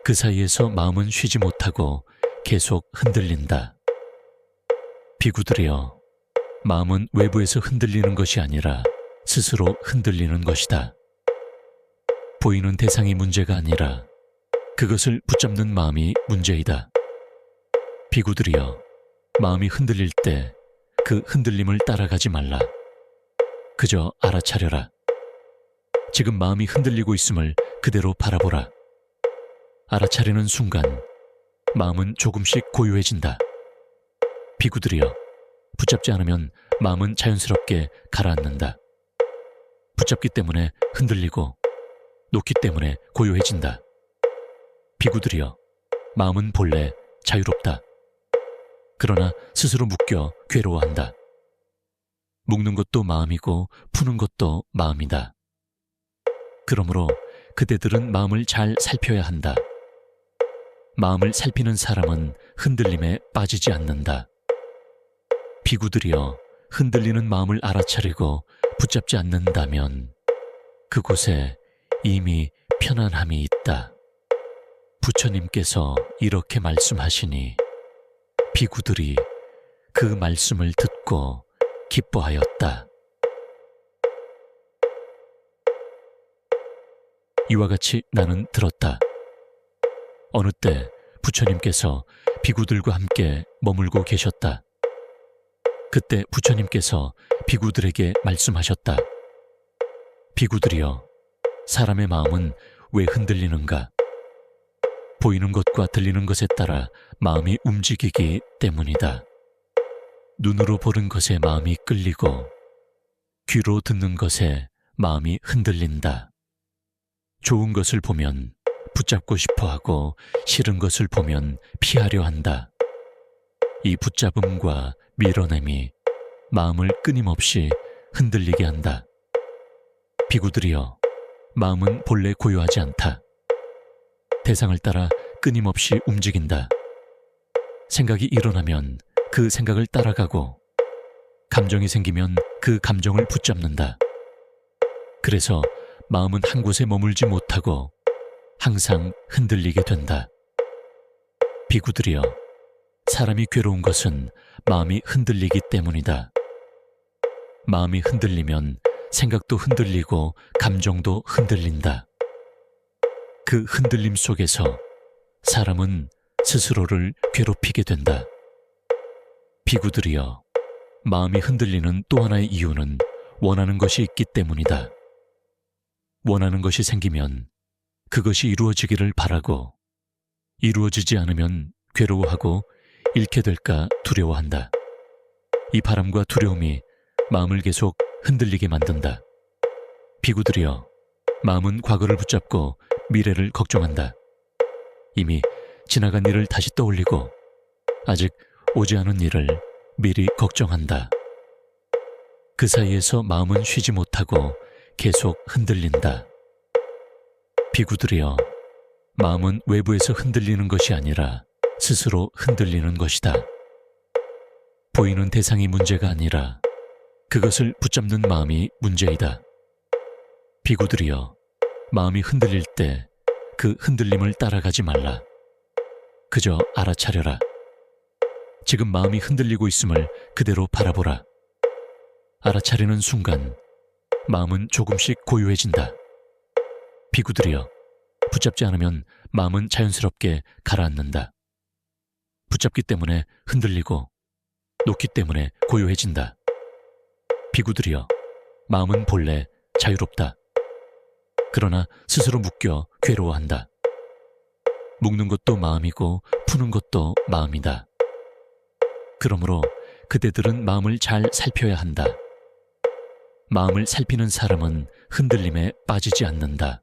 그 사이에서 마음은 쉬지 못하고 계속 흔들린다. 비구들이여, 마음은 외부에서 흔들리는 것이 아니라 스스로 흔들리는 것이다. 보이는 대상이 문제가 아니라 그것을 붙잡는 마음이 문제이다. 비구들이여, 마음이 흔들릴 때 그 흔들림을 따라가지 말라. 그저 알아차려라. 지금 마음이 흔들리고 있음을 그대로 바라보라. 알아차리는 순간 마음은 조금씩 고요해진다. 비구들이여, 붙잡지 않으면 마음은 자연스럽게 가라앉는다. 붙잡기 때문에 흔들리고 놓기 때문에 고요해진다. 비구들이여, 마음은 본래 자유롭다. 그러나 스스로 묶여 괴로워한다. 묶는 것도 마음이고 푸는 것도 마음이다. 그러므로 그대들은 마음을 잘 살펴야 한다. 마음을 살피는 사람은 흔들림에 빠지지 않는다. 비구들이여, 흔들리는 마음을 알아차리고 붙잡지 않는다면 그곳에 이미 편안함이 있다. 부처님께서 이렇게 말씀하시니 비구들이 그 말씀을 듣고 기뻐하였다. 이와 같이 나는 들었다. 어느 때 부처님께서 비구들과 함께 머물고 계셨다. 그때 부처님께서 비구들에게 말씀하셨다. 비구들이여, 사람의 마음은 왜 흔들리는가? 보이는 것과 들리는 것에 따라 마음이 움직이기 때문이다. 눈으로 보는 것에 마음이 끌리고 귀로 듣는 것에 마음이 흔들린다. 좋은 것을 보면 붙잡고 싶어하고 싫은 것을 보면 피하려 한다. 이 붙잡음과 밀어냄이 마음을 끊임없이 흔들리게 한다. 비구들이여, 마음은 본래 고요하지 않다. 대상을 따라 끊임없이 움직인다. 생각이 일어나면 그 생각을 따라가고 감정이 생기면 그 감정을 붙잡는다. 그래서 마음은 한 곳에 머물지 못하고 항상 흔들리게 된다. 비구들이여, 사람이 괴로운 것은 마음이 흔들리기 때문이다. 마음이 흔들리면 생각도 흔들리고 감정도 흔들린다. 그 흔들림 속에서 사람은 스스로를 괴롭히게 된다. 비구들이여, 마음이 흔들리는 또 하나의 이유는 원하는 것이 있기 때문이다. 원하는 것이 생기면 그것이 이루어지기를 바라고 이루어지지 않으면 괴로워하고 잃게 될까 두려워한다. 이 바람과 두려움이 마음을 계속 흔들리게 만든다. 비구들이여, 마음은 과거를 붙잡고 미래를 걱정한다. 이미 지나간 일을 다시 떠올리고 아직 오지 않은 일을 미리 걱정한다. 그 사이에서 마음은 쉬지 못하고 계속 흔들린다. 비구들이여, 마음은 외부에서 흔들리는 것이 아니라 스스로 흔들리는 것이다. 보이는 대상이 문제가 아니라 그것을 붙잡는 마음이 문제이다. 비구들이여, 마음이 흔들릴 때 그 흔들림을 따라가지 말라. 그저 알아차려라. 지금 마음이 흔들리고 있음을 그대로 바라보라. 알아차리는 순간 마음은 조금씩 고요해진다. 비구들이여, 붙잡지 않으면 마음은 자연스럽게 가라앉는다. 붙잡기 때문에 흔들리고 놓기 때문에 고요해진다. 비구들이여, 마음은 본래 자유롭다. 그러나 스스로 묶여 괴로워한다. 묶는 것도 마음이고 푸는 것도 마음이다. 그러므로 그대들은 마음을 잘 살펴야 한다. 마음을 살피는 사람은 흔들림에 빠지지 않는다.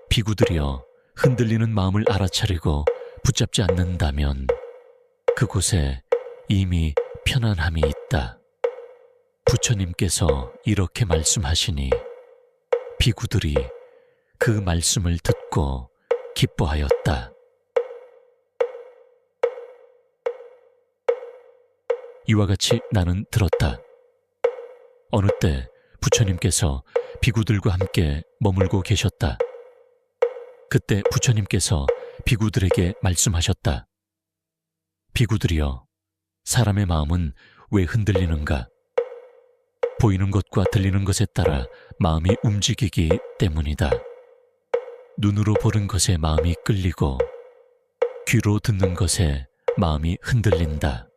비구들이여, 흔들리는 마음을 알아차리고 붙잡지 않는다면 그곳에 이미 편안함이 있다. 부처님께서 이렇게 말씀하시니 비구들이 그 말씀을 듣고 기뻐하였다. 이와 같이 나는 들었다. 어느 때 부처님께서 비구들과 함께 머물고 계셨다. 그때 부처님께서 비구들에게 말씀하셨다. 비구들이여, 사람의 마음은 왜 흔들리는가? 보이는 것과 들리는 것에 따라 마음이 움직이기 때문이다. 눈으로 보는 것에 마음이 끌리고 귀로 듣는 것에 마음이 흔들린다.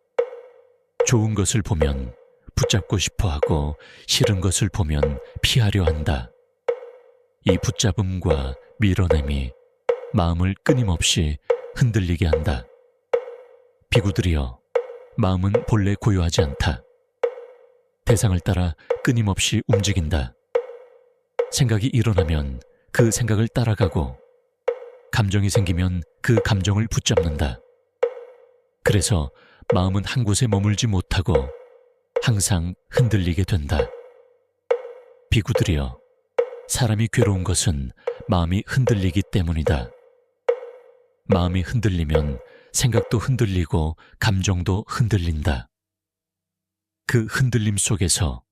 좋은 것을 보면 붙잡고 싶어하고 싫은 것을 보면 피하려 한다. 이 붙잡음과 밀어냄이 마음을 끊임없이 흔들리게 한다. 비구들이여, 마음은 본래 고요하지 않다. 대상을 따라 끊임없이 움직인다. 생각이 일어나면 그 생각을 따라가고 감정이 생기면 그 감정을 붙잡는다. 그래서 마음은 한 곳에 머물지 못하고 항상 흔들리게 된다. 비구들이여, 사람이 괴로운 것은 마음이 흔들리기 때문이다. 마음이 흔들리면 생각도 흔들리고 감정도 흔들린다. 그 흔들림 속에서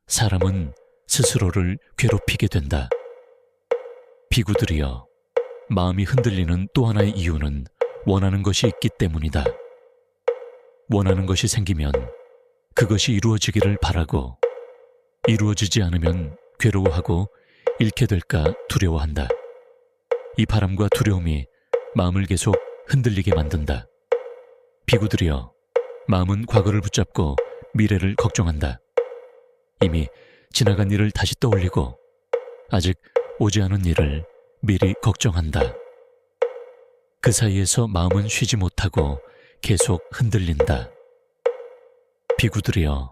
사람은 스스로를 괴롭히게 된다. 비구들이여, 마음이 흔들리는 또 하나의 이유는 원하는 것이 있기 때문이다. 원하는 것이 생기면 그것이 이루어지기를 바라고 이루어지지 않으면 괴로워하고 잃게 될까 두려워한다. 이 바람과 두려움이 마음을 계속 흔들리게 만든다. 비구들이여, 마음은 과거를 붙잡고 미래를 걱정한다. 이미 지나간 일을 다시 떠올리고 아직 오지 않은 일을 미리 걱정한다. 그 사이에서 마음은 쉬지 못하고 계속 흔들린다. 비구들이여,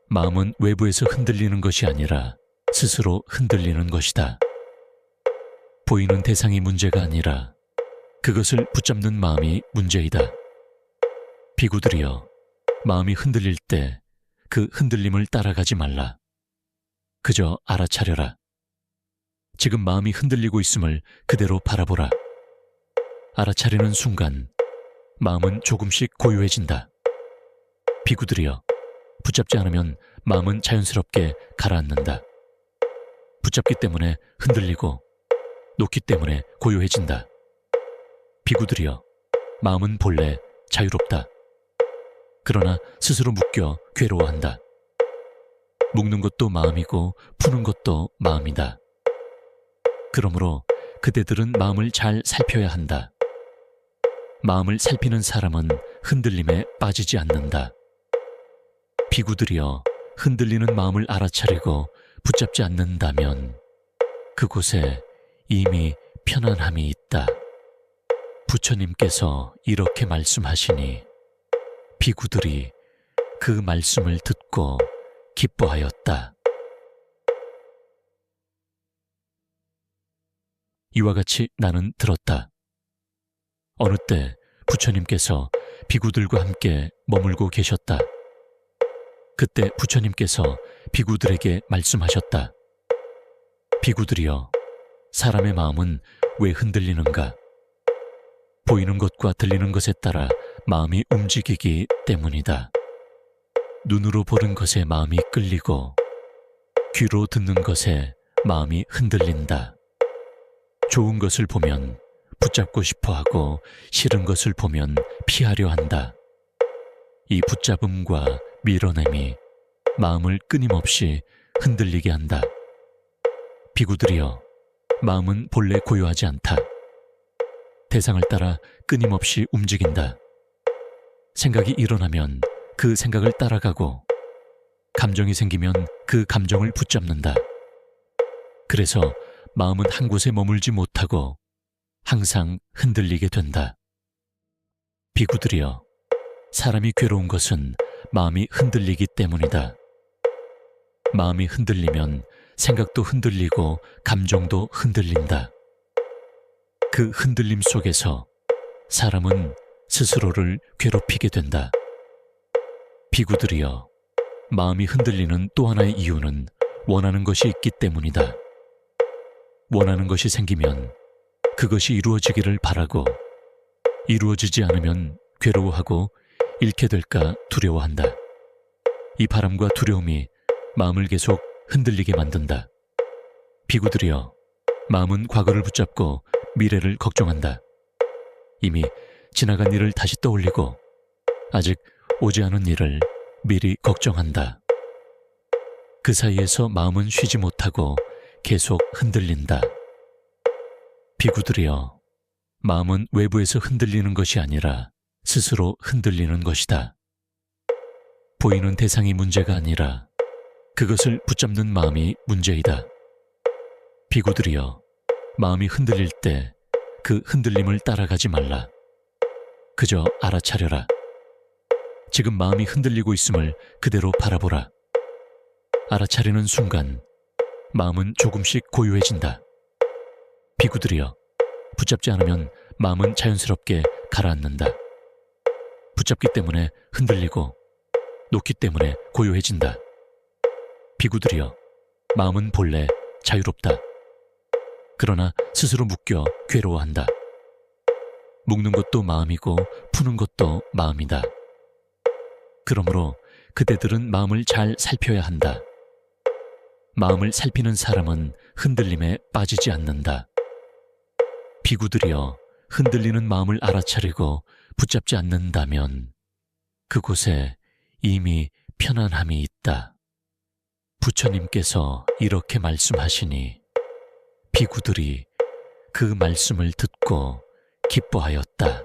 마음은 외부에서 흔들리는 것이 아니라 스스로 흔들리는 것이다. 보이는 대상이 문제가 아니라 그것을 붙잡는 마음이 문제이다. 비구들이여, 마음이 흔들릴 때 그 흔들림을 따라가지 말라. 그저 알아차려라. 지금 마음이 흔들리고 있음을 그대로 바라보라. 알아차리는 순간 마음은 조금씩 고요해진다. 비구들이여, 붙잡지 않으면 마음은 자연스럽게 가라앉는다. 붙잡기 때문에 흔들리고 놓기 때문에 고요해진다. 비구들이여, 마음은 본래 자유롭다. 그러나 스스로 묶여 괴로워한다. 묶는 것도 마음이고 푸는 것도 마음이다. 그러므로 그대들은 마음을 잘 살펴야 한다. 마음을 살피는 사람은 흔들림에 빠지지 않는다. 비구들이여, 흔들리는 마음을 알아차리고 붙잡지 않는다면 그곳에 이미 편안함이 있다. 부처님께서 이렇게 말씀하시니 비구들이 그 말씀을 듣고 기뻐하였다. 이와 같이 나는 들었다. 어느 때 부처님께서 비구들과 함께 머물고 계셨다. 그때 부처님께서 비구들에게 말씀하셨다. 비구들이여, 사람의 마음은 왜 흔들리는가? 보이는 것과 들리는 것에 따라 마음이 움직이기 때문이다. 눈으로 보는 것에 마음이 끌리고 귀로 듣는 것에 마음이 흔들린다. 좋은 것을 보면 붙잡고 싶어 하고 싫은 것을 보면 피하려 한다. 이 붙잡음과 밀어냄이 마음을 끊임없이 흔들리게 한다. 비구들이여, 마음은 본래 고요하지 않다. 대상을 따라 끊임없이 움직인다. 생각이 일어나면 그 생각을 따라가고 감정이 생기면 그 감정을 붙잡는다. 그래서 마음은 한 곳에 머물지 못하고 항상 흔들리게 된다. 비구들이여, 사람이 괴로운 것은 마음이 흔들리기 때문이다. 마음이 흔들리면 생각도 흔들리고 감정도 흔들린다. 그 흔들림 속에서 사람은 스스로를 괴롭히게 된다. 비구들이여, 마음이 흔들리는 또 하나의 이유는 원하는 것이 있기 때문이다. 원하는 것이 생기면 그것이 이루어지기를 바라고 이루어지지 않으면 괴로워하고 잃게 될까 두려워한다. 이 바람과 두려움이 마음을 계속 흔들리게 만든다. 비구들이여, 마음은 과거를 붙잡고 미래를 걱정한다. 이미 지나간 일을 다시 떠올리고 아직 오지 않은 일을 미리 걱정한다. 그 사이에서 마음은 쉬지 못하고 계속 흔들린다. 비구들이여, 마음은 외부에서 흔들리는 것이 아니라 스스로 흔들리는 것이다. 보이는 대상이 문제가 아니라 그것을 붙잡는 마음이 문제이다. 비구들이여, 마음이 흔들릴 때 그 흔들림을 따라가지 말라. 그저 알아차려라. 지금 마음이 흔들리고 있음을 그대로 바라보라. 알아차리는 순간 마음은 조금씩 고요해진다. 비구들이여, 붙잡지 않으면 마음은 자연스럽게 가라앉는다. 붙잡기 때문에 흔들리고 놓기 때문에 고요해진다. 비구들이여, 마음은 본래 자유롭다. 그러나 스스로 묶여 괴로워한다. 묶는 것도 마음이고 푸는 것도 마음이다. 그러므로 그대들은 마음을 잘 살펴야 한다. 마음을 살피는 사람은 흔들림에 빠지지 않는다. 비구들이여, 흔들리는 마음을 알아차리고 붙잡지 않는다면 그곳에 이미 편안함이 있다. 부처님께서 이렇게 말씀하시니 비구들이 그 말씀을 듣고 기뻐하였다.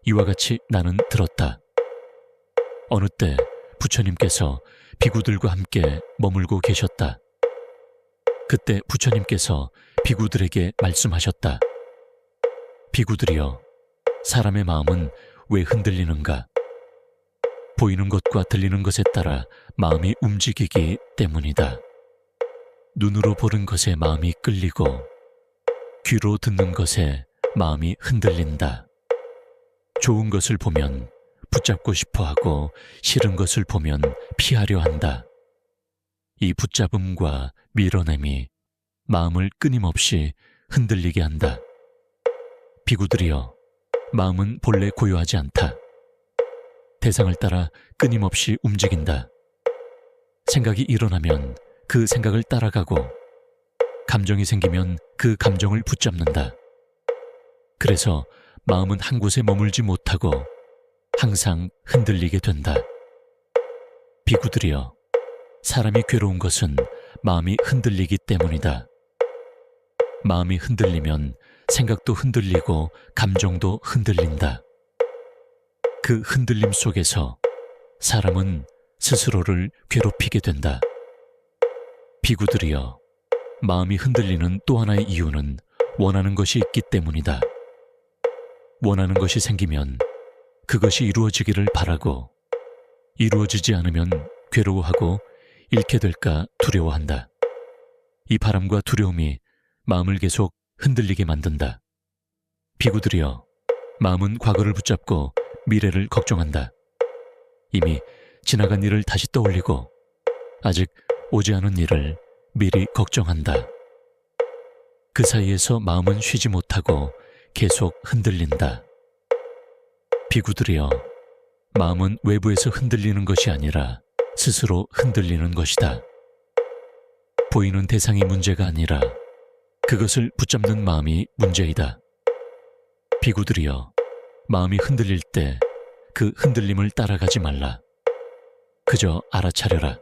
이와 같이 나는 들었다. 어느 때 부처님께서 비구들과 함께 머물고 계셨다. 그때 부처님께서 비구들에게 말씀하셨다. 비구들이여, 사람의 마음은 왜 흔들리는가? 보이는 것과 들리는 것에 따라 마음이 움직이기 때문이다. 눈으로 보는 것에 마음이 끌리고 귀로 듣는 것에 마음이 흔들린다. 좋은 것을 보면 붙잡고 싶어 하고 싫은 것을 보면 피하려 한다. 이 붙잡음과 밀어냄이 마음을 끊임없이 흔들리게 한다. 비구들이여, 마음은 본래 고요하지 않다. 대상을 따라 끊임없이 움직인다. 생각이 일어나면 그 생각을 따라가고, 감정이 생기면 그 감정을 붙잡는다. 그래서 마음은 한 곳에 머물지 못하고 항상 흔들리게 된다. 비구들이여, 사람이 괴로운 것은 마음이 흔들리기 때문이다. 마음이 흔들리면 생각도 흔들리고 감정도 흔들린다. 그 흔들림 속에서 사람은 스스로를 괴롭히게 된다. 비구들이여, 마음이 흔들리는 또 하나의 이유는 원하는 것이 있기 때문이다. 원하는 것이 생기면 그것이 이루어지기를 바라고, 이루어지지 않으면 괴로워하고 잃게 될까 두려워한다. 이 바람과 두려움이 마음을 계속 흔들리게 만든다. 비구들이여, 마음은 과거를 붙잡고 미래를 걱정한다. 이미 지나간 일을 다시 떠올리고 아직 오지 않은 일을 미리 걱정한다. 그 사이에서 마음은 쉬지 못하고 계속 흔들린다. 비구들이여, 마음은 외부에서 흔들리는 것이 아니라 스스로 흔들리는 것이다. 보이는 대상이 문제가 아니라 그것을 붙잡는 마음이 문제이다. 비구들이여, 마음이 흔들릴 때 그 흔들림을 따라가지 말라. 그저 알아차려라.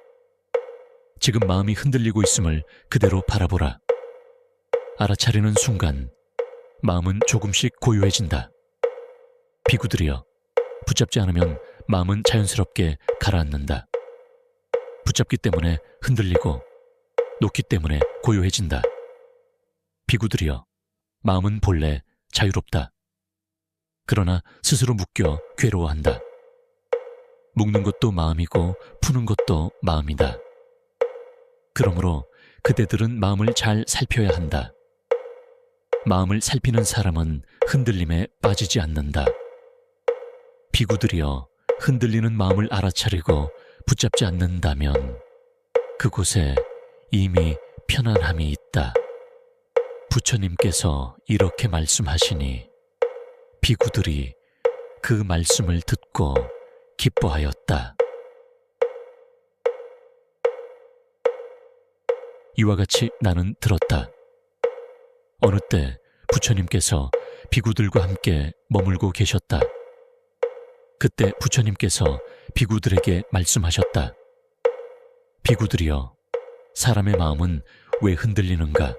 지금 마음이 흔들리고 있음을 그대로 바라보라. 알아차리는 순간 마음은 조금씩 고요해진다. 비구들이여, 붙잡지 않으면 마음은 자연스럽게 가라앉는다. 붙잡기 때문에 흔들리고 놓기 때문에 고요해진다. 비구들이여, 마음은 본래 자유롭다. 그러나 스스로 묶여 괴로워한다. 묶는 것도 마음이고 푸는 것도 마음이다. 그러므로 그대들은 마음을 잘 살펴야 한다. 마음을 살피는 사람은 흔들림에 빠지지 않는다. 비구들이여, 흔들리는 마음을 알아차리고 붙잡지 않는다면 그곳에 이미 편안함이 있다. 부처님께서 이렇게 말씀하시니 비구들이 그 말씀을 듣고 기뻐하였다. 이와 같이 나는 들었다. 어느 때 부처님께서 비구들과 함께 머물고 계셨다. 그때 부처님께서 비구들에게 말씀하셨다. 비구들이여, 사람의 마음은 왜 흔들리는가?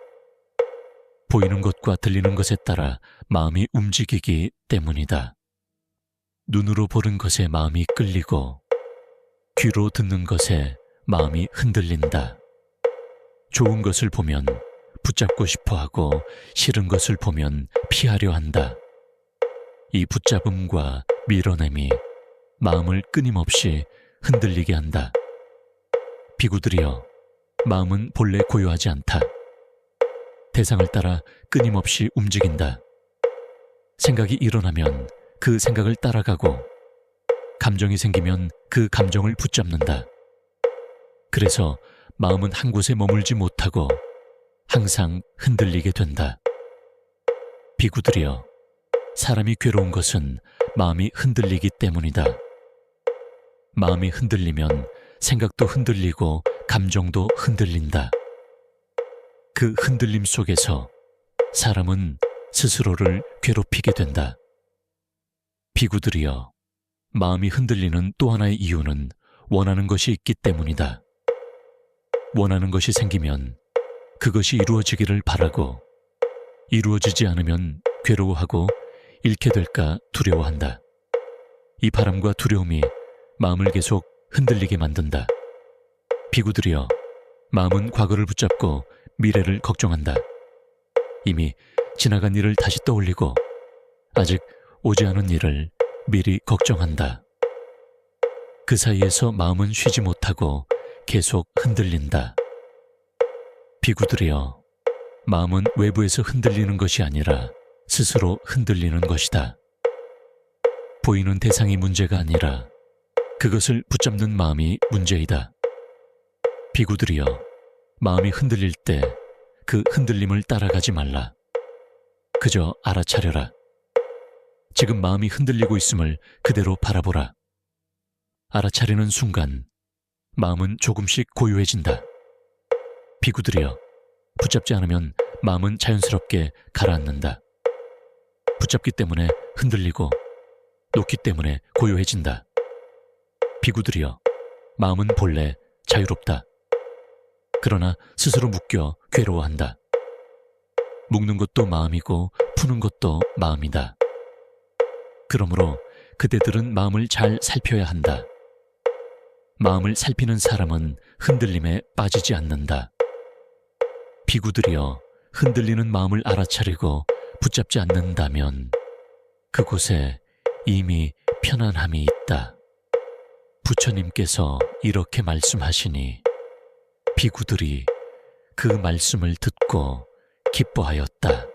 보이는 것과 들리는 것에 따라 마음이 움직이기 때문이다. 눈으로 보는 것에 마음이 끌리고 귀로 듣는 것에 마음이 흔들린다. 좋은 것을 보면 붙잡고 싶어 하고 싫은 것을 보면 피하려 한다. 이 붙잡음과 밀어냄이 마음을 끊임없이 흔들리게 한다. 비구들이여, 마음은 본래 고요하지 않다. 대상을 따라 끊임없이 움직인다. 생각이 일어나면 그 생각을 따라가고, 감정이 생기면 그 감정을 붙잡는다. 그래서 마음은 한 곳에 머물지 못하고 항상 흔들리게 된다. 비구들이여, 사람이 괴로운 것은 마음이 흔들리기 때문이다. 마음이 흔들리면 생각도 흔들리고 감정도 흔들린다. 그 흔들림 속에서 사람은 스스로를 괴롭히게 된다. 비구들이여, 마음이 흔들리는 또 하나의 이유는 원하는 것이 있기 때문이다. 원하는 것이 생기면 그것이 이루어지기를 바라고, 이루어지지 않으면 괴로워하고 잃게 될까 두려워한다. 이 바람과 두려움이 마음을 계속 흔들리게 만든다. 비구들이여, 마음은 과거를 붙잡고 미래를 걱정한다. 이미 지나간 일을 다시 떠올리고 아직 오지 않은 일을 미리 걱정한다. 그 사이에서 마음은 쉬지 못하고 계속 흔들린다. 비구들이여, 마음은 외부에서 흔들리는 것이 아니라 스스로 흔들리는 것이다. 보이는 대상이 문제가 아니라 그것을 붙잡는 마음이 문제이다. 비구들이여, 마음이 흔들릴 때 그 흔들림을 따라가지 말라. 그저 알아차려라. 지금 마음이 흔들리고 있음을 그대로 바라보라. 알아차리는 순간 마음은 조금씩 고요해진다. 비구들이여, 붙잡지 않으면 마음은 자연스럽게 가라앉는다. 붙잡기 때문에 흔들리고 놓기 때문에 고요해진다. 비구들이여, 마음은 본래 자유롭다. 그러나 스스로 묶여 괴로워한다. 묶는 것도 마음이고 푸는 것도 마음이다. 그러므로 그대들은 마음을 잘 살펴야 한다. 마음을 살피는 사람은 흔들림에 빠지지 않는다. 비구들이여, 흔들리는 마음을 알아차리고 붙잡지 않는다면 그곳에 이미 편안함이 있다. 부처님께서 이렇게 말씀하시니 비구들이 그 말씀을 듣고 기뻐하였다.